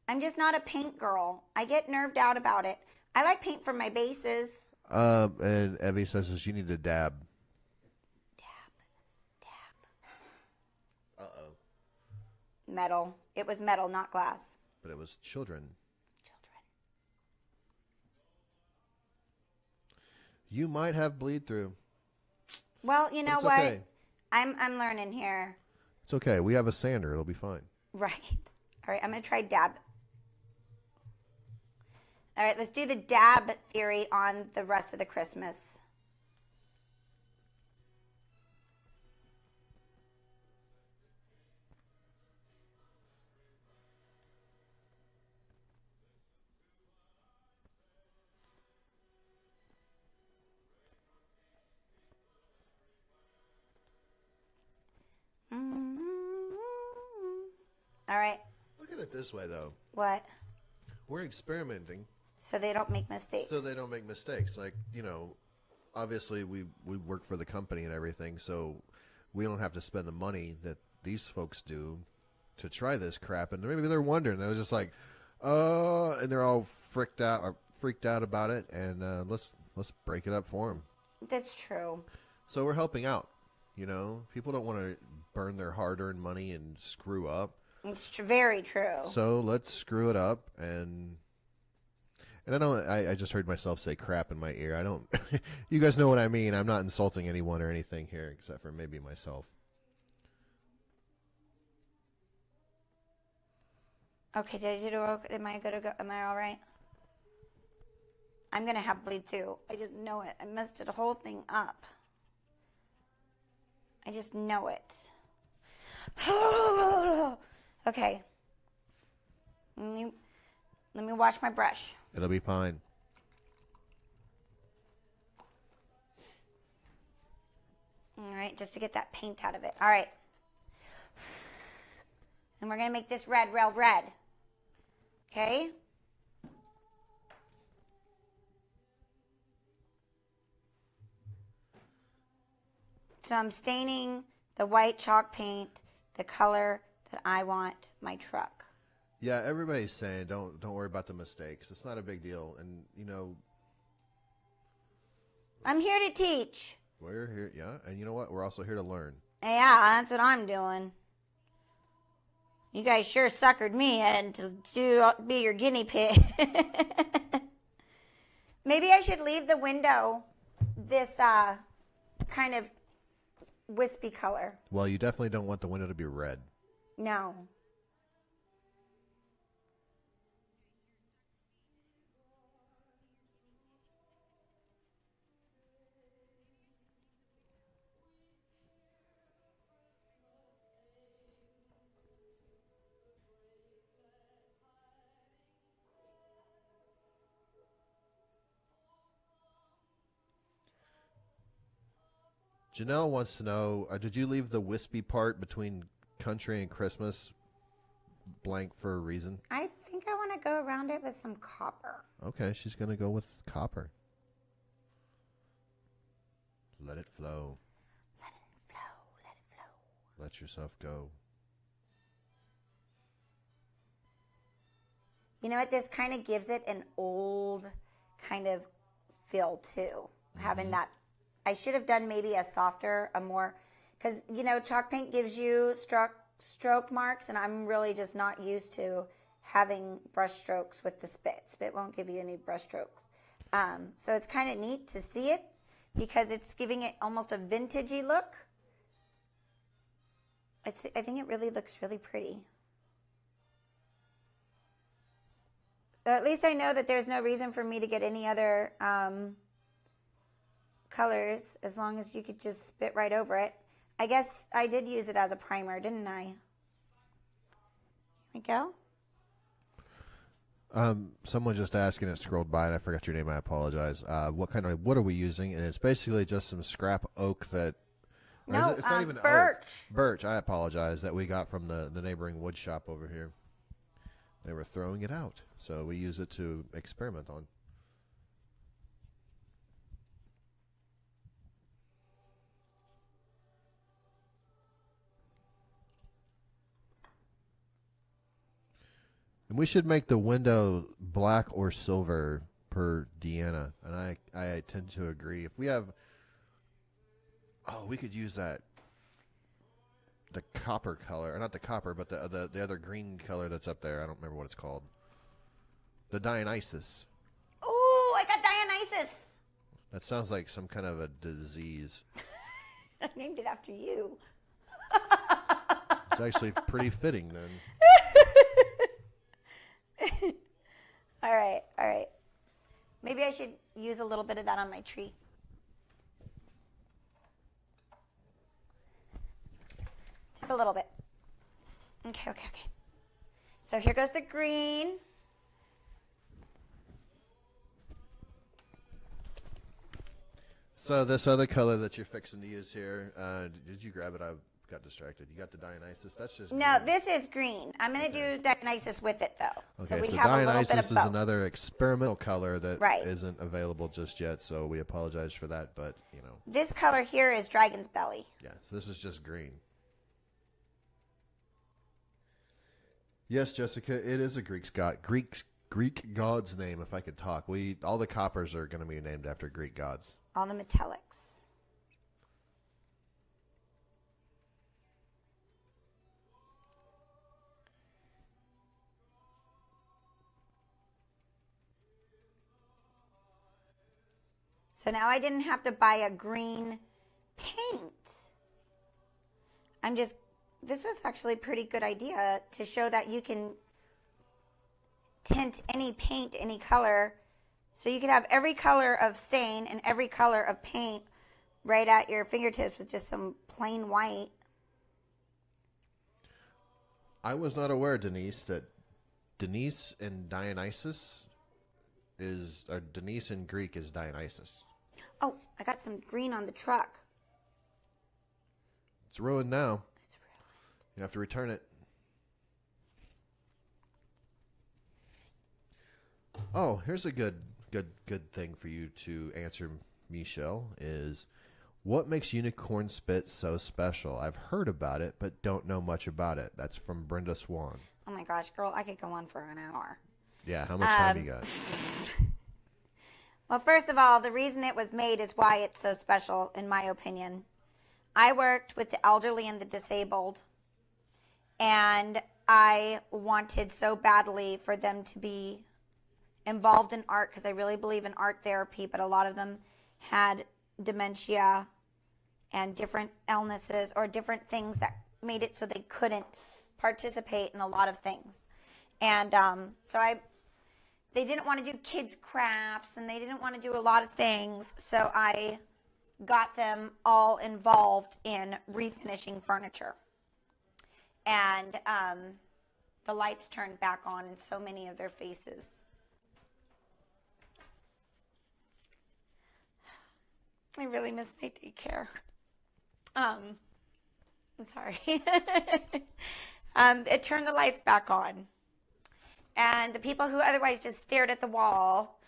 I'm just not a paint girl. I get nerved out about it. I like paint for my bases. And Evie says you need to dab. Dab. Metal. It was metal, not glass. But it was children. You might have bleed through. Well, you know what? Okay. I'm learning here. It's okay. We have a sander. It'll be fine. Right. All right, I'm going to try dab. All right, let's do the dab theory on the rest of the Christmas. All right. Look at it this way, though. What? We're experimenting. So they don't make mistakes. So they don't make mistakes. Like, you know, obviously we work for the company and everything, so we don't have to spend the money that these folks do to try this crap. And maybe they're wondering. They're just like, and they're all freaked out about it. And let's break it up for them. That's true. So we're helping out. You know, people don't want to burn their hard-earned money and screw up. It's very true. So let's screw it up and I know I just heard myself say crap in my ear. I don't. You guys know what I mean. I'm not insulting anyone or anything here, except for maybe myself. Okay, did you do okay? Am I good to go? Am I all right? I'm gonna have bleed through. I just know it. I messed the whole thing up. I just know it. Okay. Let me wash my brush. It'll be fine. All right, just to get that paint out of it. All right. And we're going to make this red real red. Okay? So I'm staining the white chalk paint the color that I want my truck. Yeah, everybody's saying don't worry about the mistakes. It's not a big deal. And, you know, I'm here to teach. we're here, yeah. And you know what? We're also here to learn. Yeah, that's what I'm doing. You guys sure suckered me into be your guinea pig. Maybe I should leave the window this kind of wispy color. Well, you definitely don't want the window to be red. No. Janelle wants to know, did you leave the wispy part between country and Christmas blank for a reason? I think I want to go around it with some copper. Okay, she's going to go with copper. Let it flow. Let it flow. Let it flow. Let yourself go. You know what? This kind of gives it an old kind of feel too. Having that. I should have done maybe a softer, a more, because, you know, chalk paint gives you stroke marks, and I'm really just not used to having brush strokes with the SPiT. SPiT won't give you any brush strokes. So it's kind of neat to see it because it's giving it almost a vintagey look. I think it really looks really pretty. So at least I know that there's no reason for me to get any other colors as long as you could just spit right over it. I guess I did use it as a primer, didn't I? Here we go. Someone just asking, it scrolled by and I forgot your name. I apologize. What kind of wood are we using? And it's basically just some scrap oak that. No, it's not even birch. Oak. Birch. I apologize, that we got from the neighboring wood shop over here. They were throwing it out, so we use it to experiment on. And we should make the window black or silver per Deanna, and I tend to agree. If we have, we could use that. The copper color, or not the copper, but the other green color that's up there. I don't remember what it's called. The Dionysus. Oh, I got Dionysus. That sounds like some kind of a disease. I named it after you. It's actually pretty fitting then. All right, all right. Maybe I should use a little bit of that on my tree. Just a little bit. Okay. So here goes the green. So this other color that you're fixing to use here, did you grab it? I got distracted. You got the Dionysus? That's just No, green. this is green. I'm going to do Dionysus with it, though. Okay, so we so have Dionysus a little bit of is both. another experimental color that Right. isn't available just yet, so we apologize for that, but, you know. This color here is Dragon's Belly. Yeah, so this is just green. Yes, Jessica, it is a Greek god's name, if I could talk. All the coppers are going to be named after Greek gods. All the metallics. So now I didn't have to buy a green paint. This was actually a pretty good idea to show that you can tint any paint, any color. So you could have every color of stain and every color of paint right at your fingertips with just some plain white. I was not aware, Denise, that Denise in Dionysus Denise in Greek is Dionysus. Oh, I got some green on the truck. It's ruined now. It's ruined. You have to return it. Oh, here's a good thing for you to answer, Michelle, is what makes UNiCORN SPiT so special? I've heard about it, but don't know much about it. That's from Brenda Swan. Oh my gosh, girl, I could go on for an hour. Yeah, how much time you got? Well, first of all, the reason it was made is why it's so special, in my opinion. I worked with the elderly and the disabled, and I wanted so badly for them to be involved in art because I really believe in art therapy, but a lot of them had dementia and different illnesses or different things that made it so they couldn't participate in a lot of things. And they didn't want to do kids' crafts, and they didn't want to do a lot of things, so I got them all involved in refinishing furniture. And the lights turned back on in so many of their faces. I really miss my daycare. I'm sorry. It turned the lights back on. And the people who otherwise just stared at the wall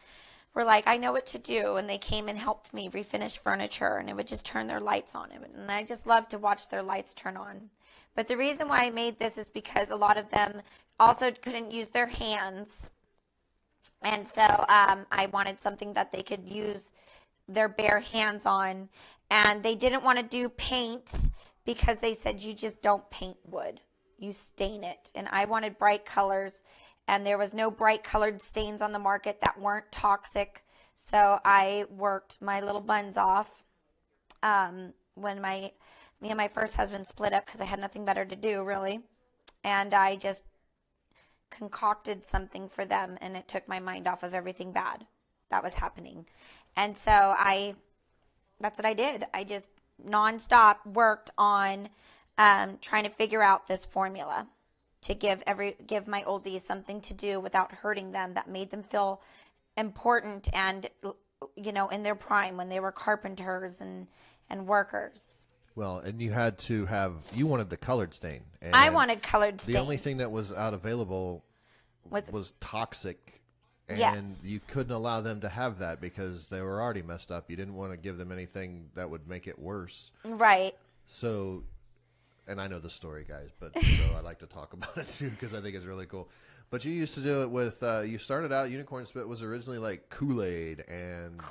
were like, I know what to do. And they came and helped me refinish furniture, and it would just turn their lights on. And I just love to watch their lights turn on. But the reason why I made this is because a lot of them also couldn't use their hands. And so I wanted something that they could use their bare hands on. And they didn't want to do paint because they said you just don't paint wood. You stain it. And I wanted bright colors. And there was no bright colored stains on the market that weren't toxic. So I worked my little buns off when me and my first husband split up because I had nothing better to do, really. And I just concocted something for them, and it took my mind off of everything bad that was happening. And so that's what I did. I just nonstop worked on trying to figure out this formula to give my oldies something to do without hurting them, that made them feel important and, you know, in their prime when they were carpenters and workers. Well, and you had to have, you wanted the colored stain. And I wanted colored stain. The only thing that was out available was toxic. And yes. You couldn't allow them to have that because they were already messed up. You didn't want to give them anything that would make it worse. Right. So, and I know the story, guys, but so I like to talk about it too because I think it's really cool. But you used to do it with, you started out, UNiCORN SPiT was originally like Kool-Aid and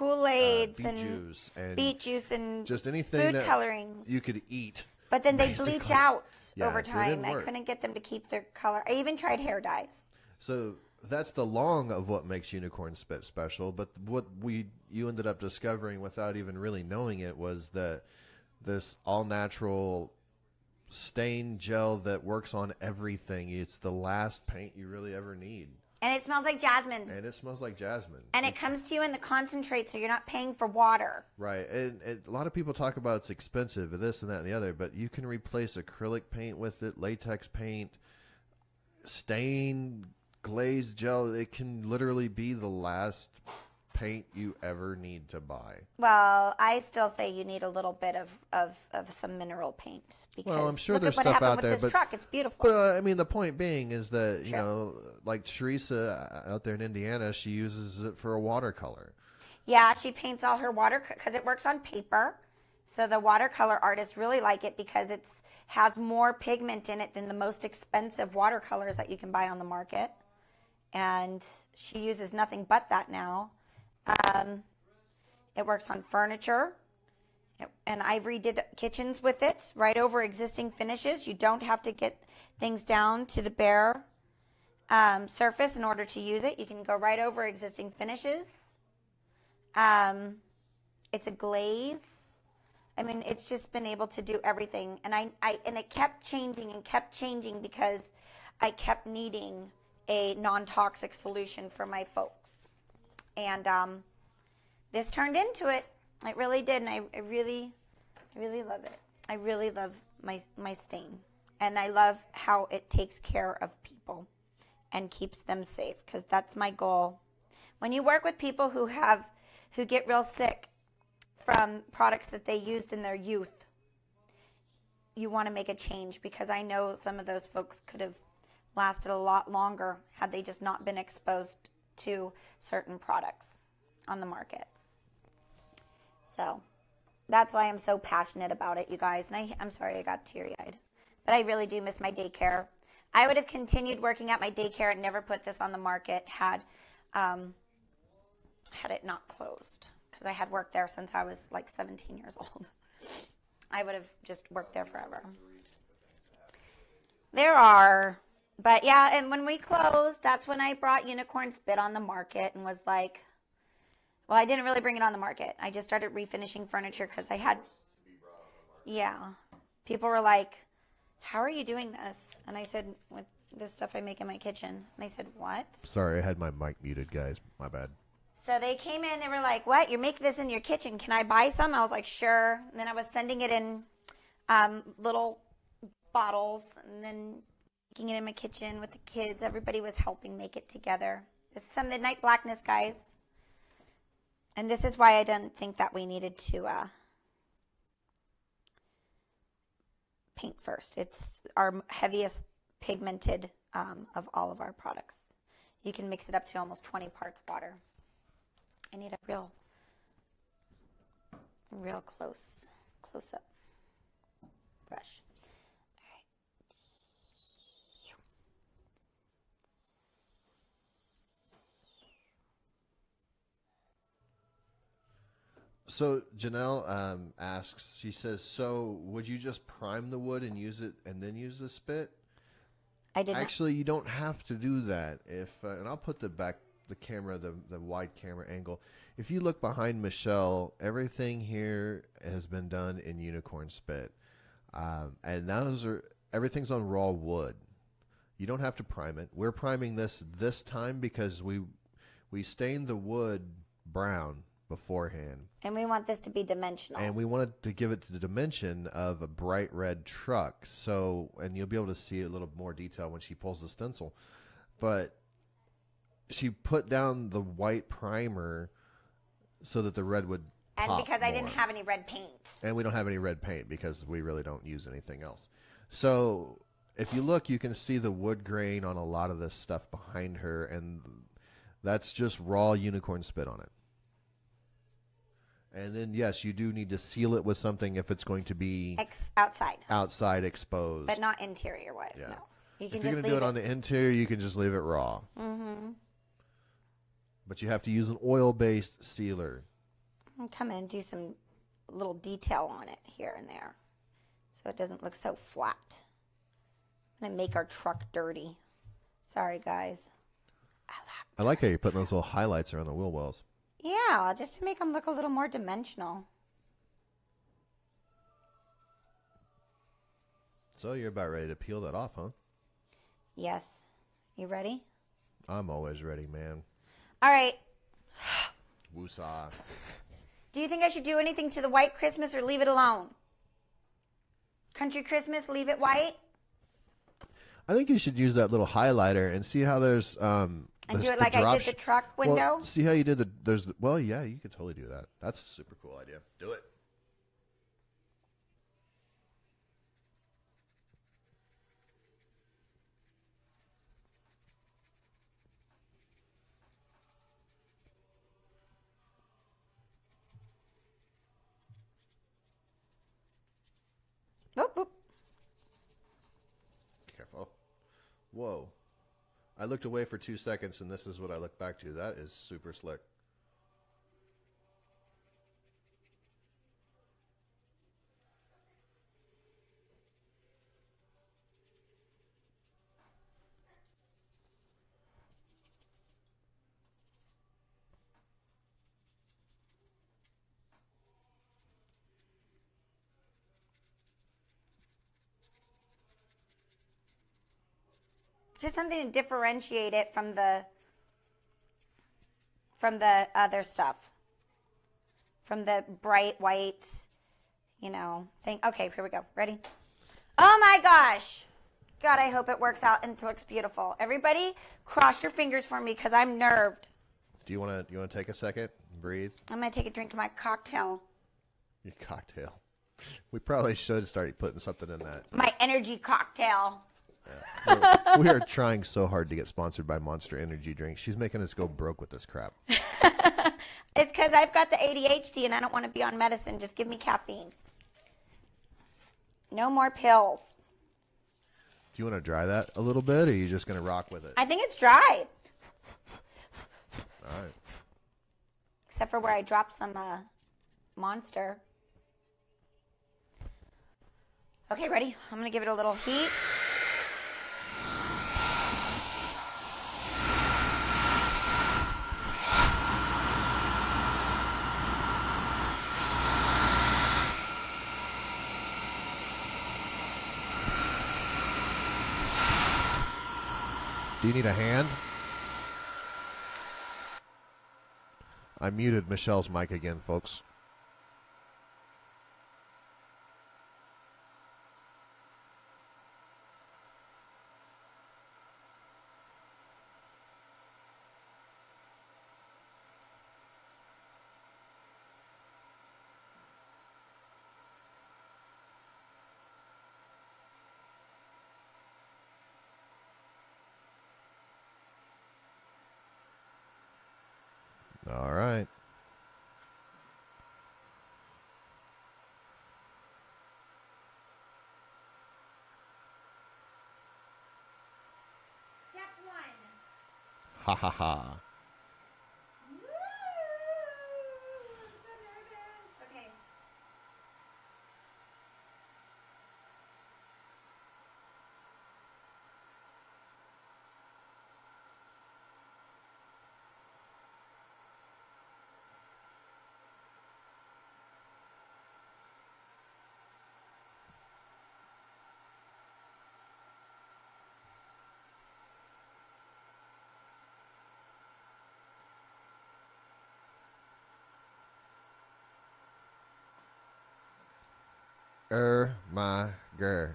beet juice and just anything food that colorings you could eat. But then they basically bleach out over so time. I couldn't get them to keep their color. I even tried hair dyes. So that's the long of what makes UNiCORN SPiT special. But what you ended up discovering without even really knowing it was that this all-natural stain gel that works on everything. It's the last paint you really ever need. And it smells like jasmine. And it smells like jasmine. And it comes to you in the concentrate, so you're not paying for water. Right. And a lot of people talk about it's expensive, this and that and the other, but you can replace acrylic paint with it, latex paint, stain, glazed gel. It can literally be the last paint you ever need to buy. Well, I still say you need a little bit of some mineral paint because well, I'm sure look there's at what stuff out happened there, with this but truck. It's beautiful. But I mean, the point being is that you know, like Teresa out there in Indiana, she uses it for a watercolor. Yeah, she paints all her water because it works on paper. So the watercolor artists really like it because it has more pigment in it than the most expensive watercolors that you can buy on the market. And she uses nothing but that now. It works on furniture, and I redid kitchens with it right over existing finishes. You don't have to get things down to the bare surface in order to use it. You can go right over existing finishes. It's a glaze. I mean, it's just been able to do everything, and it kept changing because I kept needing a non-toxic solution for my folks. And this turned into it. It really did, and I really love it. I really love my stain, and I love how it takes care of people and keeps them safe, because that's my goal. When you work with people who get real sick from products that they used in their youth, you want to make a change, because I know some of those folks could have lasted a lot longer had they just not been exposed to certain products on the market. So that's why I'm so passionate about it, you guys. And I'm sorry I got teary-eyed, but I really do miss my daycare. I would have continued working at my daycare and never put this on the market had it not closed, because I had worked there since I was like 17 years old. I would have just worked there forever. But yeah, and when we closed, that's when I brought UNiCORN SPiT on the market and was like, well, I didn't really bring it on the market. I just started refinishing furniture because I had, yeah. People were like, how are you doing this? And I said, with this stuff I make in my kitchen. And they said, what? Sorry, I had my mic muted, guys. My bad. So they came in, they were like, what? You're making this in your kitchen. Can I buy some? I was like, sure. And then I was sending it in little bottles, and then making it in my kitchen with the kids. Everybody was helping make it together. This is some Midnight Blackness, guys. And this is why I didn't think that we needed to paint first. It's our heaviest pigmented of all of our products. You can mix it up to almost 20 parts water. I need a real close up brush. So Janelle asks, she says, so would you just prime the wood and use it and then use the spit? I did Actually, you don't have to do that. If and I'll put the camera, the wide camera angle. If you look behind Michelle, everything here has been done in UNiCORN spit. And everything's on raw wood. You don't have to prime it. We're priming this time because we stained the wood brown beforehand. And we want this to be dimensional. And we wanted to give it the dimension of a bright red truck. So, and you'll be able to see a little more detail when she pulls the stencil. But she put down the white primer so that the red would pop and because I more. didn't have any red paint. And we don't have any red paint because we really don't use anything else. So if you look, you can see the wood grain on a lot of this stuff behind her, and that's just raw UNiCORN spit on it. And then, yes, you do need to seal it with something if it's going to be outside exposed. But not interior-wise, no. You can if you're going to do it on the interior, you can just leave it raw. Mm-hmm. But you have to use an oil-based sealer. I'll come in and do some little detail on it here and there so it doesn't look so flat. I'm going to make our truck dirty. Sorry, guys. I like how you're putting those little highlights around the wheel wells. Yeah, just to make them look a little more dimensional. So you're about ready to peel that off, huh? Yes. You ready? I'm always ready, man. All right. Woosah. Do you think I should do anything to the white Christmas or leave it alone? Country Christmas, leave it white? I think you should use that little highlighter and see how there's and do it like I did the truck window? Well, see how you did well, yeah, you could totally do that. That's a super cool idea. Do it. Boop, boop. Careful. Whoa. I looked away for 2 seconds, and this is what I look back to. That is super slick. Just something to differentiate it from the other stuff. From the bright white, thing. Okay, here we go. Ready? Oh my gosh. God, I hope it works out and looks beautiful. Everybody, cross your fingers for me because I'm nerved. Do you want to take a second and breathe? I'm going to take a drink of my cocktail. Your cocktail. We probably should start putting something in that. My energy cocktail. Yeah. We are trying so hard to get sponsored by Monster Energy drinks. She's making us go broke with this crap. It's because I've got the ADHD and I don't want to be on medicine. Just give me caffeine. No more pills. Do you want to dry that a little bit, or are you just going to rock with it? I think it's dry. All right. Except for where I dropped some Monster. Okay, ready? I'm going to give it a little heat. Do you need a hand? I muted Michelle's mic again, folks. All right. Step 1. Ha ha ha. Woo! I'm so nervous. Okay. My girl.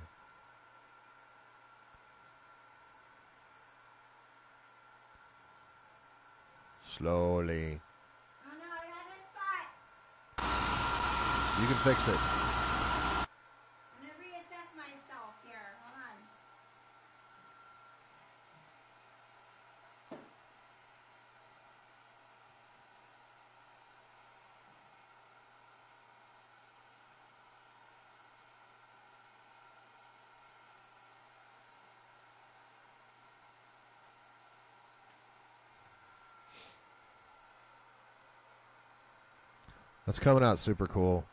Slowly. Oh no, I got a spot. You can fix it. I'm gonna reassess myself here. Hold on. That's coming out super cool.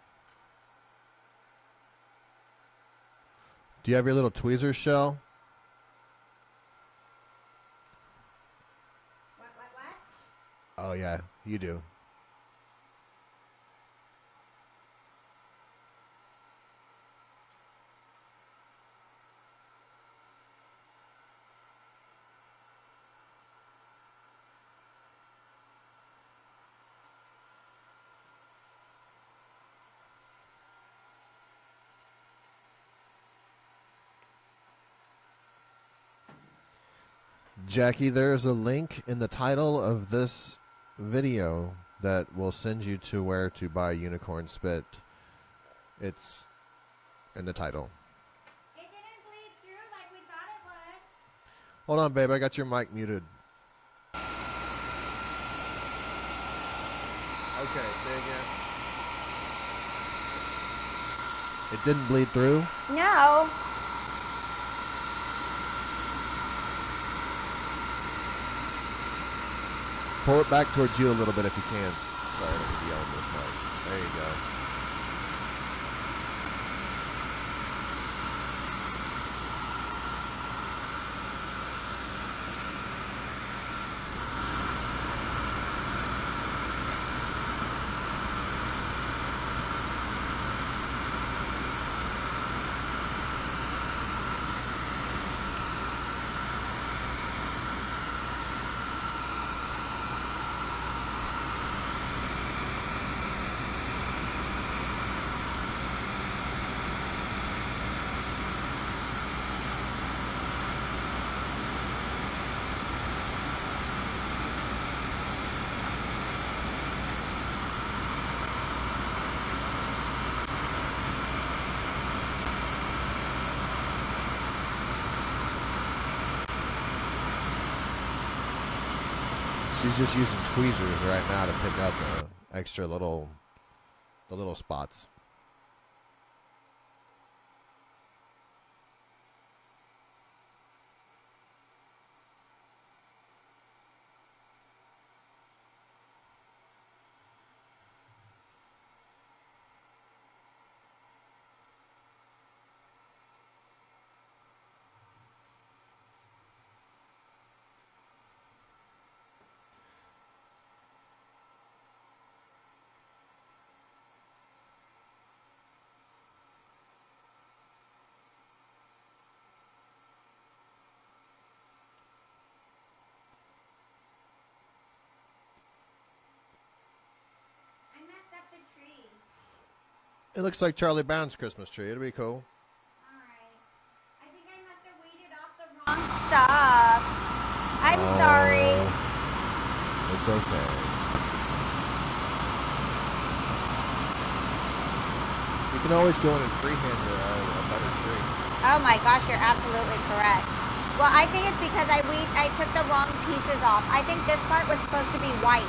Do you have your little tweezers shell? What? Oh, yeah, you do. Jackie, there's a link in the title of this video that will send you to where to buy UNiCORN SPiT. It's in the title. It didn't bleed through like we thought it would. Hold on, babe. I got your mic muted. Okay, say again. It didn't bleed through? No. Pull it back towards you a little bit if you can. Sorry, I don't need to yell on this mic. There you go. She's just using tweezers right now to pick up the extra little spots. It looks like Charlie Brown's Christmas tree. It'll be cool. Alright. I think I must have weeded off the wrong stuff. I'm sorry. It's okay. You can always go in and freehand a better tree. Oh my gosh, you're absolutely correct. Well, I think it's because I took the wrong pieces off. I think this part was supposed to be white.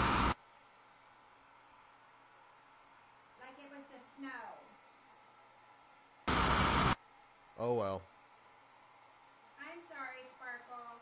Oh, well. I'm sorry, Sparkle.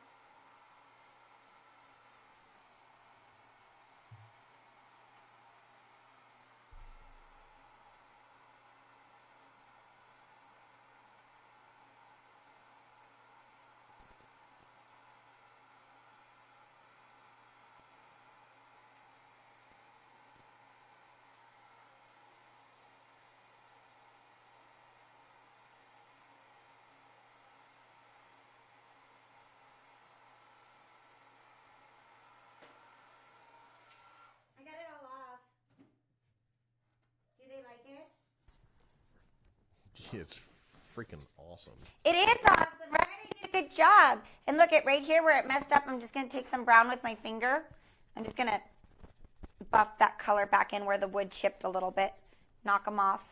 I got it all off. Do they like it? It's freaking awesome. It is awesome, right? I did a good job. And look at right here where it messed up. I'm just going to take some brown with my finger. I'm just going to buff that color back in where the wood chipped a little bit. Knock them off.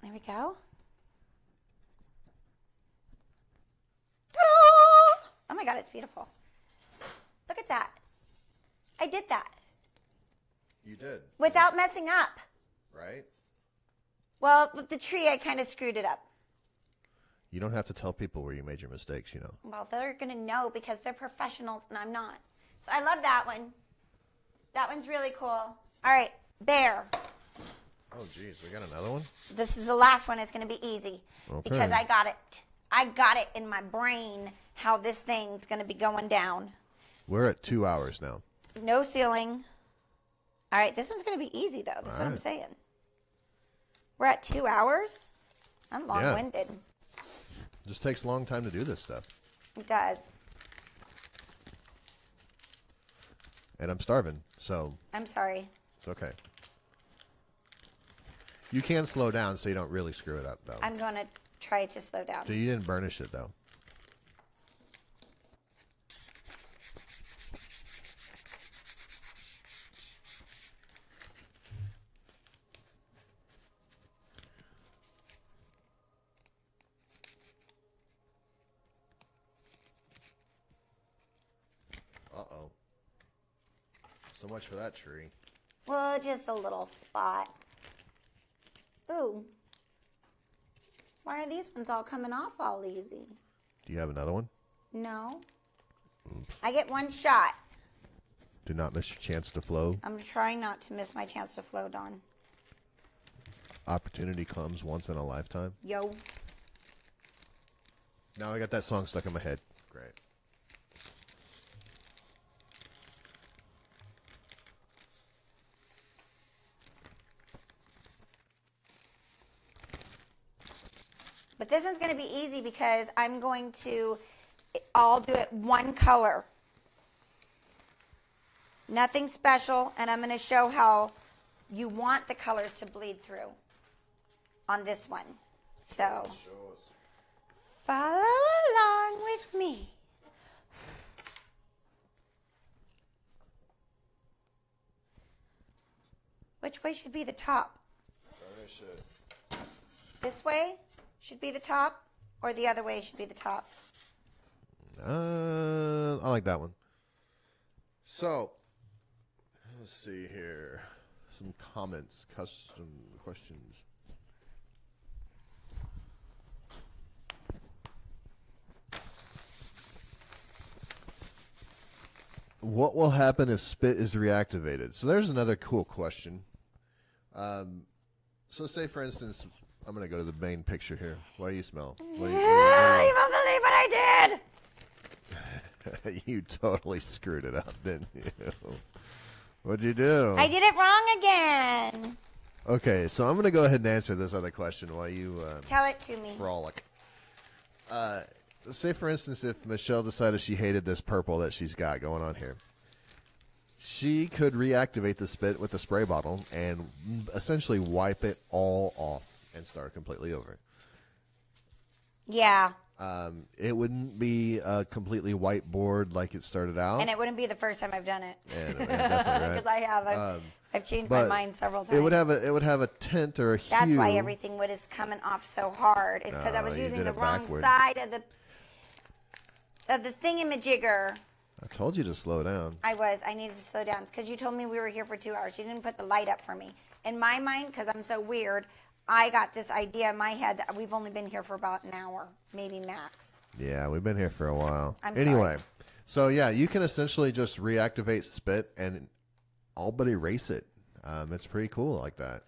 There we go. Ta-da! Oh my God, it's beautiful. Look at that. I did that. You did. Without messing up. Right? Well, with the tree, I kind of screwed it up. You don't have to tell people where you made your mistakes, you know. Well, they're going to know because they're professionals and I'm not. So I love that one. That one's really cool. All right, bear. Oh, geez. We got another one? This is the last one. It's going to be easy. Okay. Because I got it. I got it in my brain how this thing's going to be going down. We're at 2 hours now. No ceiling. All right, this one's going to be easy, though. That's what I'm saying. We're at 2 hours? I'm long-winded. It just takes a long time to do this stuff. It does. And I'm starving, so I'm sorry. it's okay. You can slow down so you don't really screw it up, though. I'm going to try to slow down. So you didn't burnish it, though. Uh-oh. So much for that tree. Well, just a little spot. Ooh. Why are these ones all coming off all easy? Do you have another one? No. Oops. I get one shot. Do not miss your chance to flow. I'm trying not to miss my chance to flow, Dawn. Opportunity comes once in a lifetime. Yo. Now I got that song stuck in my head. Great. But this one's going to be easy because I'm going to all do it one color. Nothing special, and I'm going to show how you want the colors to bleed through on this one. So, follow along with me. Which way should be the top? Burnish it. This way should be the top, or the other way should be the top? I like that one. So, let's see here. Some comments, custom questions. What will happen if SPiT is reactivated? So there's another cool question. So say, for instance, I'm going to go to the main picture here. What do you smell? You won't believe what I did. You totally screwed it up, didn't you? What'd you do? I did it wrong again. Okay, so I'm going to go ahead and answer this other question while you Tell it to me. frolic. Say, for instance, if Michelle decided she hated this purple that she's got going on here, she could reactivate the SPiT with a spray bottle and essentially wipe it all off and start completely over. Yeah. It wouldn't be a completely white board like it started out. And it wouldn't be the first time I've done it. Yeah, definitely, right? Because I have. I've changed my but mind several times. It would have a tint or a hue. That's why everything wood is coming off so hard. It's because I was you using did the it wrong backward. side of the thingamajigger. I told you to slow down. I needed to slow down because you told me we were here for 2 hours. You didn't put the light up for me. In my mind, because I'm so weird, I got this idea in my head that we've only been here for about an hour, maybe max. Yeah, we've been here for a while. Anyway, sorry. So yeah, you can essentially just reactivate SPiT and all but erase it. It's pretty cool like that.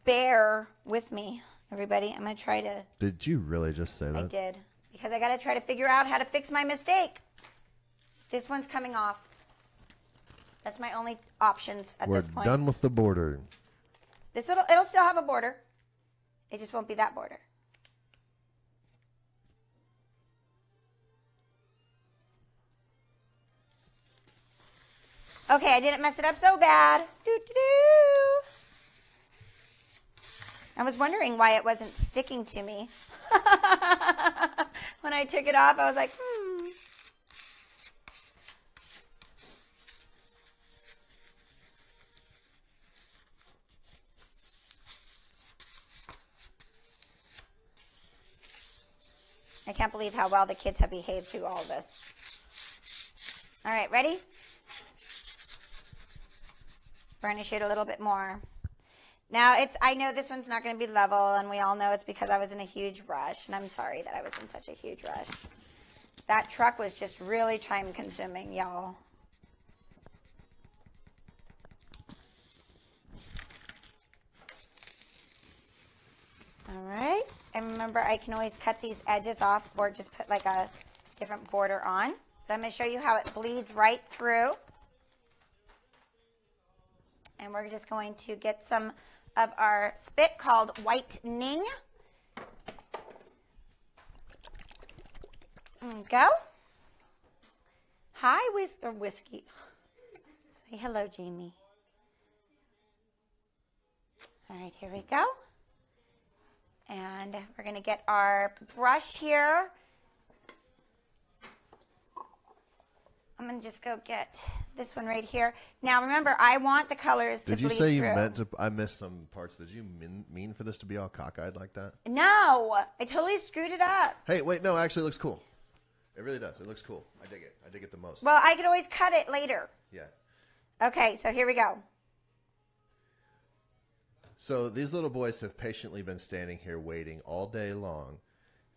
Bear with me, everybody. I'm going to try to... Did you really just say that? I did. Because I got to try to figure out how to fix my mistake. This one's coming off. That's my only options at this point. We're done with the border. It'll still have a border. It just won't be that border. Okay, I didn't mess it up so bad. I was wondering why it wasn't sticking to me. When I took it off, I was like, I can't believe how well the kids have behaved through all of this. All right, ready? Burnish it a little bit more. Now, I know this one's not going to be level, and we all know it's because I was in a huge rush, and I'm sorry that I was in such a huge rush. That truck was just really time-consuming, y'all. All right. And remember, I can always cut these edges off or just put like a different border on. But I'm going to show you how it bleeds right through. And we're just going to get some of our SPiT called whitening. There we go. Hi, Whiskey. Say hello, Jamie. All right, here we go. And we're going to get our brush here. I'm going to just go get this one right here. Now, remember, I want the colors to bleed through. Did you say you meant to? I missed some parts. Did you mean for this to be all cockeyed like that? No, I totally screwed it up. Hey, wait, no, actually it looks cool. It really does. It looks cool. I dig it. I dig it the most. Well, I could always cut it later. Yeah. Okay, so here we go. So these little boys have patiently been standing here waiting all day long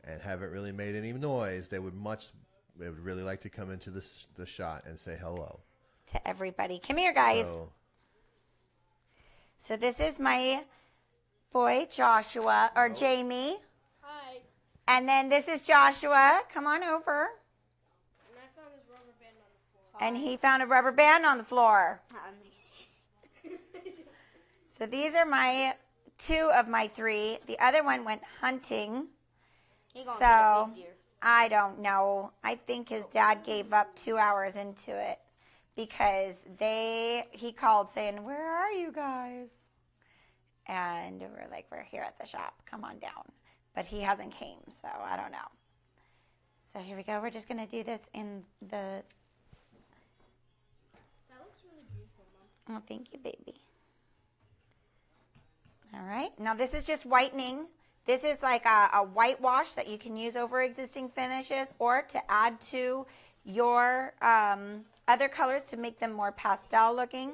and haven't really made any noise. They would really like to come into the shot and say hello. To everybody. Come here, guys. So this is my boy, Joshua, or Jamie. Hi. And then this is Joshua. Come on over. And I found his rubber band on the floor. And he found a rubber band on the floor. Amazing. So these are two of my three. The other one went hunting. So I don't know. I think his dad gave up 2 hours into it because he called saying, "Where are you guys?" And we're like, "We're here at the shop. Come on down." But he hasn't came, so I don't know. So here we go. We're just going to do this in the... That looks really beautiful, Mom. Oh, thank you, baby. All right. Now, this is just whitening. This is like a whitewash that you can use over existing finishes or to add to your other colors to make them more pastel looking.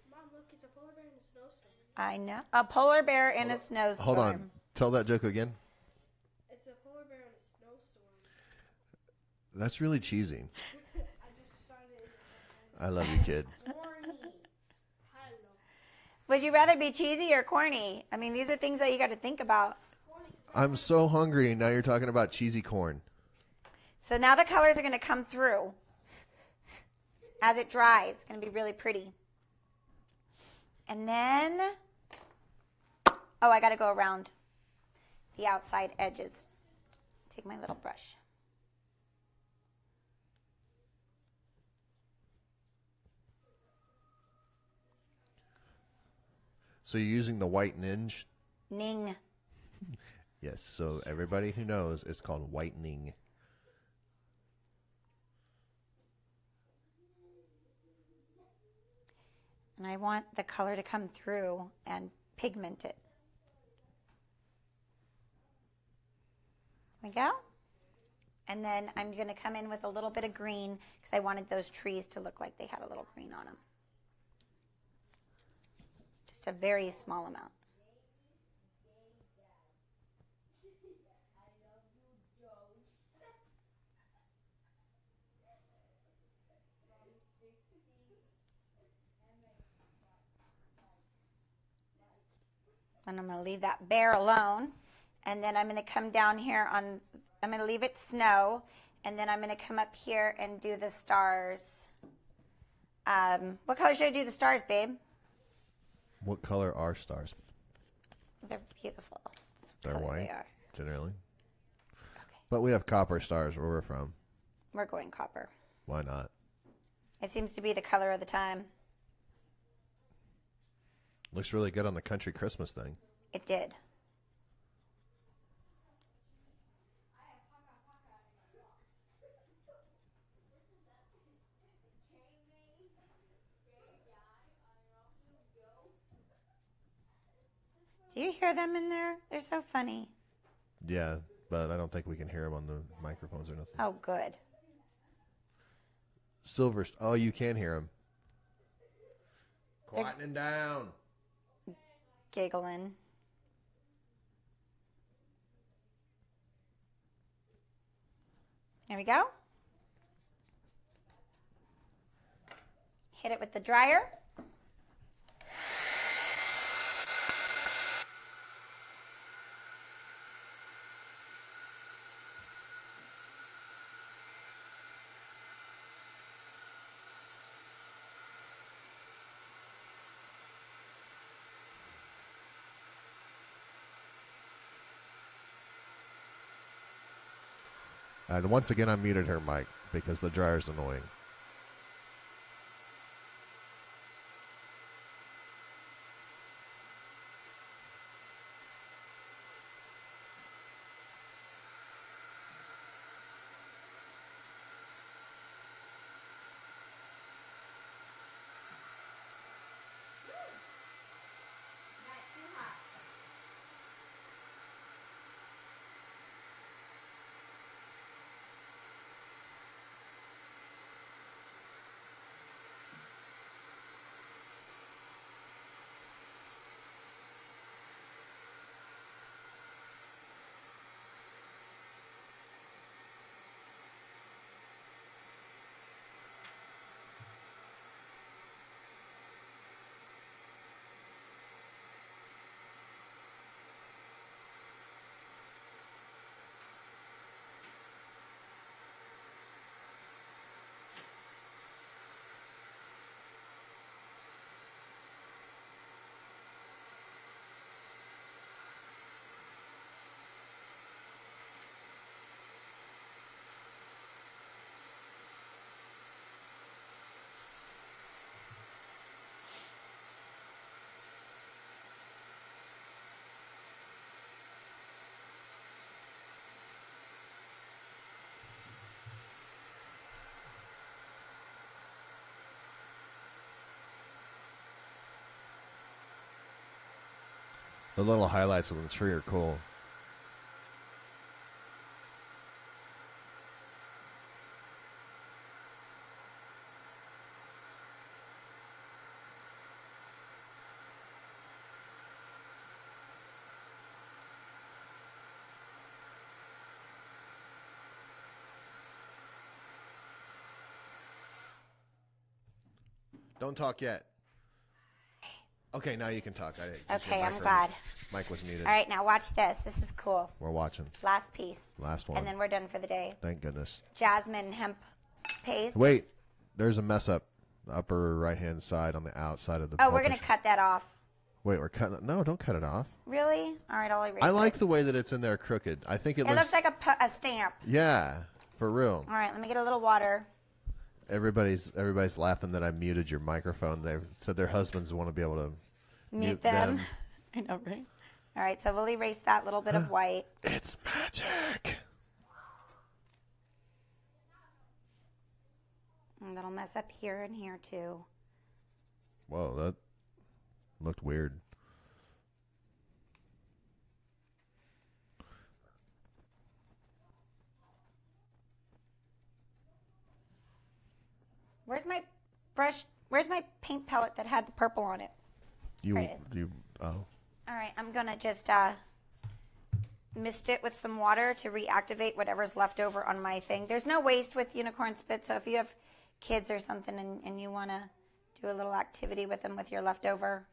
Mom, look, it's a polar bear in a snowstorm. I know. A polar bear in a snowstorm. Hold on. Tell that joke again. It's a polar bear in a snowstorm. That's really cheesy. I just found it. I love you, kid. Corny. Hello. Would you rather be cheesy or corny? I mean, these are things that you got to think about. I'm so hungry, and now you're talking about cheesy corn. So now the colors are going to come through as it dries. It's going to be really pretty. And then, I got to go around the outside edges. Take my little brush. So you're using the white ninja? Ning. Yes, so everybody who knows, it's called whitening. And I want the color to come through and pigment it. There we go. And then I'm going to come in with a little bit of green because I wanted those trees to look like they had a little green on them. Just a very small amount. And I'm going to leave that bear alone. And then I'm going to come down here on, I'm going to leave it snow. And then I'm going to come up here and do the stars. What color should I do the stars, babe? What color are stars? They're beautiful. They're white, they are. generally. Okay. But we have copper stars where we're from. We're going copper. Why not? It seems to be the color of the time. Looks really good on the country Christmas thing. It did. Do you hear them in there? They're so funny. Yeah, but I don't think we can hear them on the microphones or nothing. Oh, good. Silver. Oh, you can hear them. Quietening down. Giggling. There we go. Hit it with the dryer. And once again, I muted her mic because the dryer's annoying. The little highlights of the tree are cool. Don't talk yet. Okay, now you can talk. Okay, I'm glad. Mike was muted. All right, now watch this. This is cool. We're watching. Last piece. Last one. And then we're done for the day. Thank goodness. Jasmine hemp paste. Wait, there's a mess up. The upper right-hand side on the outside of the... Oh, we're going to cut that off. Wait, we're cutting... No, don't cut it off. Really? All right, I'll erase it. I like the way that it's in there crooked. I think it looks like a stamp. Yeah, for real. All right, let me get a little water. Everybody's laughing that I muted your microphone. They said their husbands want to be able to mute them. I know, right? All right, so we'll erase that little bit of white. It's magic. And that'll mess up here and here too. Whoa, that looked weird. Where's my brush? Where's my paint palette that had the purple on it? Oh. All right, I'm going to just mist it with some water to reactivate whatever's left over on my thing. There's no waste with UNiCORN SPiT, so if you have kids or something and you want to do a little activity with them with your leftover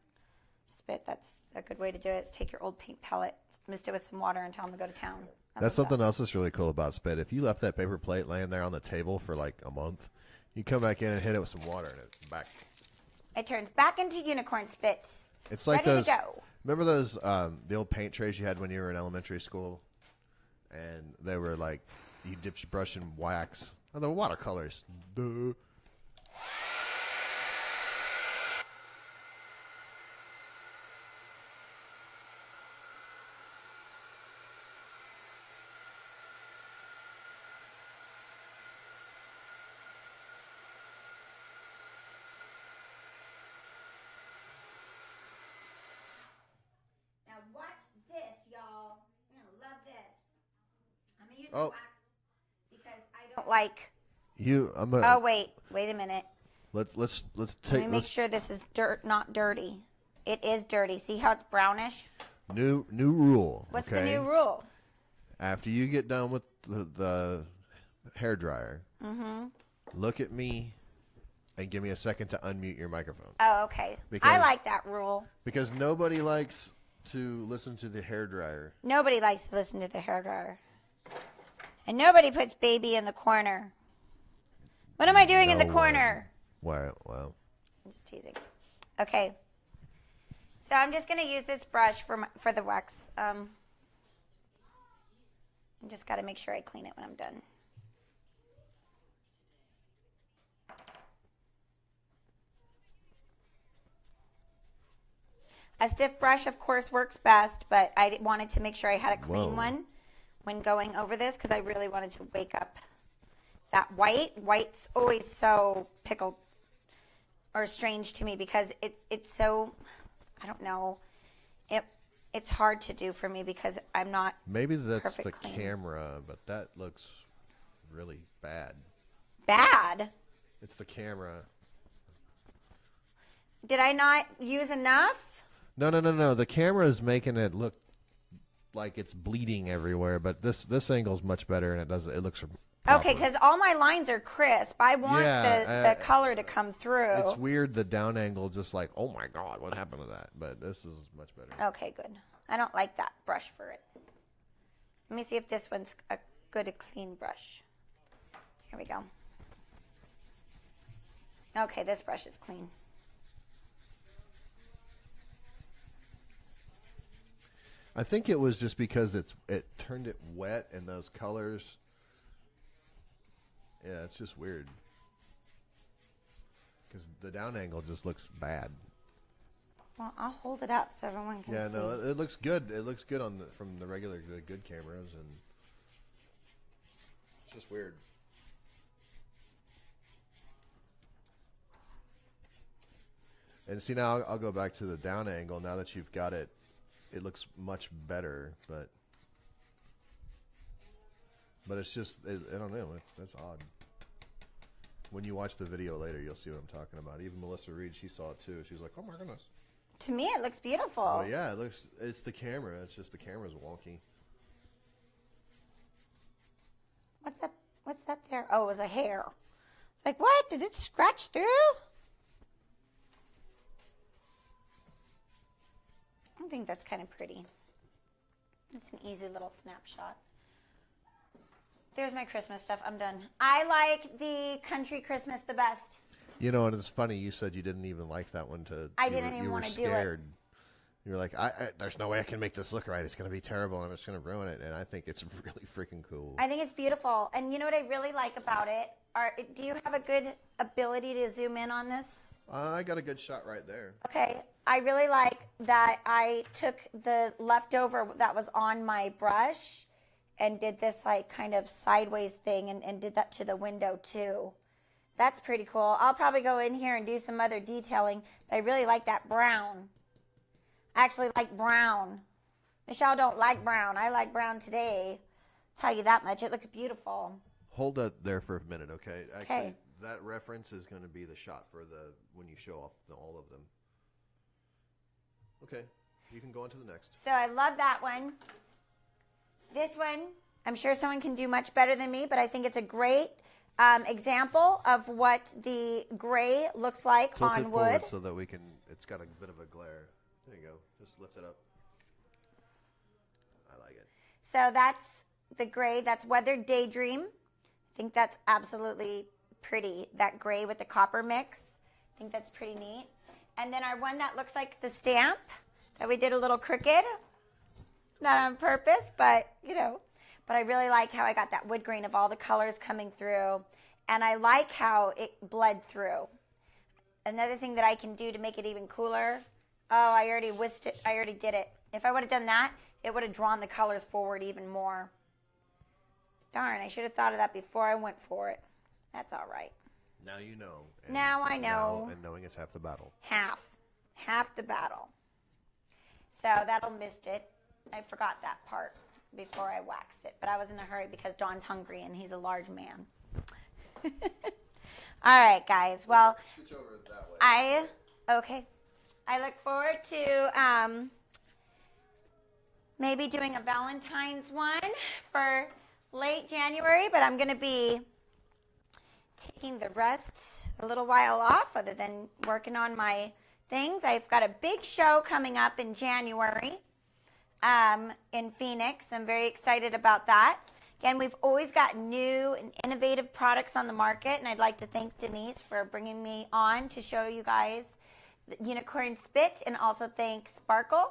SPiT, that's a good way to do it. Is take your old paint palette, mist it with some water, and tell them to go to town. That's something else that's really cool about SPiT. If you left that paper plate laying there on the table for like a month, you come back in and hit it with some water and it's back. It turns back into UNiCORN SPiT. It's like ready those. to go. Remember those the old paint trays you had when you were in elementary school, and they were like you dipped your brush in wax. Oh, the watercolors. Duh. Watch this, y'all. You're gonna love this. I'm gonna use Oh. wax because I don't like. You. I'm gonna. Oh wait a minute. Let's Let take. me make sure this is not dirty. It is dirty. See how it's brownish? New rule. What's okay? the new rule? After you get done with the hair dryer, look at me and give me a second to unmute your microphone. Oh, okay. Because- I like that rule. Because nobody likes to listen to the hair dryer. Nobody likes to listen to the hairdryer. And nobody puts baby in the corner. What am I doing in the No corner? one. Wow. I'm just teasing. Okay. So I'm just going to use this brush for the wax. I just got to make sure I clean it when I'm done. A stiff brush, of course, works best, but I wanted to make sure I had a clean Whoa. one when going over this because I really wanted to wake up that white. White's always so pickled or strange to me because it's so, I don't know, it's hard to do for me because I'm not Maybe that's perfect the clean. camera, but that looks really bad. bad. It's the camera. Did I not use enough? No. The camera is making it look like it's bleeding everywhere, but this angle's much better, and it looks proper. Okay, because all my lines are crisp. I want the color to come through. It's weird, the down angle, just like, oh my God, what happened to that? But this is much better. Okay, good. I don't like that brush for it. Let me see if this one's a clean brush. Here we go. Okay, this brush is clean. I think it was just because it turned it wet and those colors. Yeah, it's just weird. Because the down angle just looks bad. Well, I'll hold it up so everyone can see. Yeah, no, it looks good. It looks good from the regular good cameras, and it's just weird. And see, now I'll go back to the down angle. Now that you've got it, it looks much better, but it's just, I don't know, that's odd. When you watch the video later, you'll see what I'm talking about. Even Melissa Reed, she saw it too. She was like, oh my goodness. To me, it looks beautiful. Oh yeah, it's the camera. It's just the camera's wonky. What's that there? Oh, it was a hair. It's like, what? Did it scratch through? I think that's kind of pretty. It's an easy little snapshot. There's my Christmas stuff. I'm done. I like the country Christmas the best. You know, and it's funny. You said you didn't even like that one. I didn't even want to do it. You were like, there's no way I can make this look right. It's going to be terrible. I'm just going to ruin it. And I think it's really freaking cool. I think it's beautiful. And you know what I really like about it? Do you have a good ability to zoom in on this? I got a good shot right there. Okay. I really like that I took the leftover that was on my brush and did this like kind of sideways thing and did that to the window too. That's pretty cool. I'll probably go in here and do some other detailing, but I really like that brown. I actually like brown. Michelle don't like brown. I like brown today. I'll tell you that much. It looks beautiful. Hold that there for a minute, okay? Actually, Okay. that reference is going to be the shot for when you show off all of them. Okay, you can go on to the next. So I love that one. This one, I'm sure someone can do much better than me, but I think it's a great example of what the gray looks like Tilt on it wood. forward so that we can, it's got a bit of a glare. There you go. Just lift it up. I like it. So that's the gray. That's Weathered Daydream. I think that's absolutely pretty. That gray with the copper mix. I think that's pretty neat. And then our one that looks like the stamp that we did a little crooked. Not on purpose, but, you know. But I really like how I got that wood grain of all the colors coming through. And I like how it bled through. Another thing that I can do to make it even cooler. Oh, I already whisked it. I already did it. If I would have done that, it would have drawn the colors forward even more. Darn, I should have thought of that before I went for it. That's all right. Now you know. Now I know. And knowing is half the battle. Half the battle. So that'll missed it. I forgot that part before I waxed it. But I was in a hurry because Dawn's hungry and he's a large man. All right, guys. Well, switch over that way. Okay. I look forward to maybe doing a Valentine's one for late January, but I'm going to be taking the rest a little while off other than working on my things. I've got a big show coming up in January in Phoenix. I'm very excited about that. Again, we've always got new and innovative products on the market, and I'd like to thank Denise for bringing me on to show you guys the UNiCORN SPiT, and also thank Sparkal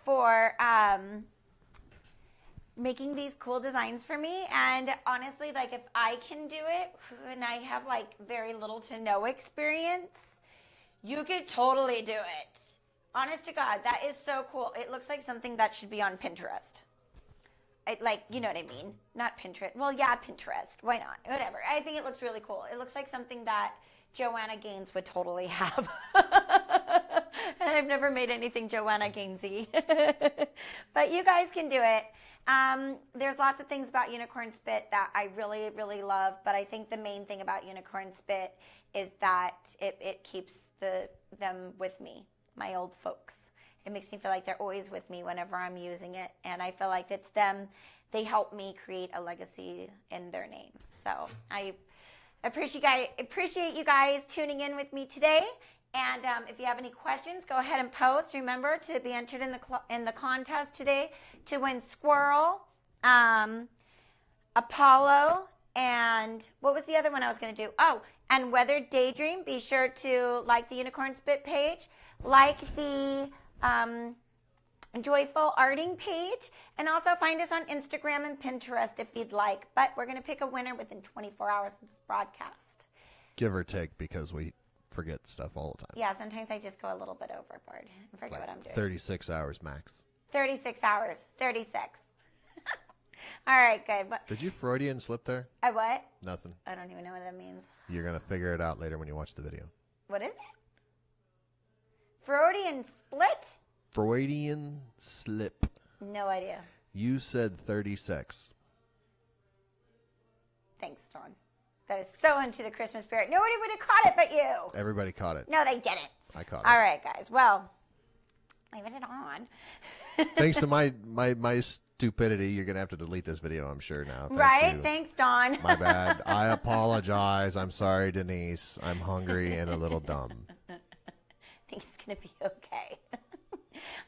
for making these cool designs for me. And honestly, like, if I can do it and I have like very little to no experience, you could totally do it. Honest to God, that is so cool. It looks like something that should be on Pinterest. Like, you know what I mean? Not Pinterest. Well, yeah, Pinterest. Why not? Whatever. I think it looks really cool. It looks like something that Joanna Gaines would totally have. I've never made anything Joanna Gainesy. But you guys can do it. There's lots of things about UNiCORN SPiT that I really, really love. But I think the main thing about UNiCORN SPiT is that it keeps them with me, my old folks. It makes me feel like they're always with me whenever I'm using it. And I feel like it's them. They help me create a legacy in their name. So I appreciate you guys tuning in with me today. And if you have any questions, go ahead and post. Remember to be entered in the contest today to win Squirrel, Apollo, and what was the other one I was going to do? Oh, and Weathered Daydream. Be sure to like the UNiCORN SPiT page, like the Joyful Arting page, and also find us on Instagram and Pinterest if you'd like. But we're going to pick a winner within 24 hours of this broadcast. Give or take, because we forget stuff all the time. Yeah, sometimes I just go a little bit overboard and forget what I'm doing. 36 hours max. 36 hours. 36. All right, good. Did you Freudian slip there? I what? Nothing. I don't even know what that means. You're going to figure it out later when you watch the video. What is it? Freudian split? Freudian slip. No idea. You said 36. Thanks, Dawn. That is so into the Christmas spirit. Nobody would have caught it but you. Everybody caught it. No, they didn't. I caught it. All right, guys. Well, leaving it on. Thanks to my stupidity, you're going to have to delete this video, I'm sure, now. Right? Thanks, Dawn. My bad. I apologize. I'm sorry, Denise. I'm hungry and a little dumb. I think it's going to be okay.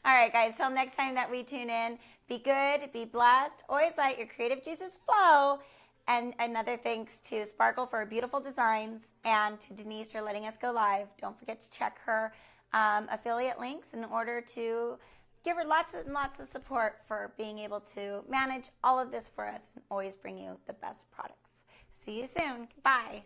All right, guys. Till next time that we tune in, be good, be blessed. Always let your creative juices flow. And another thanks to Sparkal for her beautiful designs and to Denise for letting us go live. Don't forget to check her affiliate links in order to give her lots and lots of support for being able to manage all of this for us and always bring you the best products. See you soon. Bye.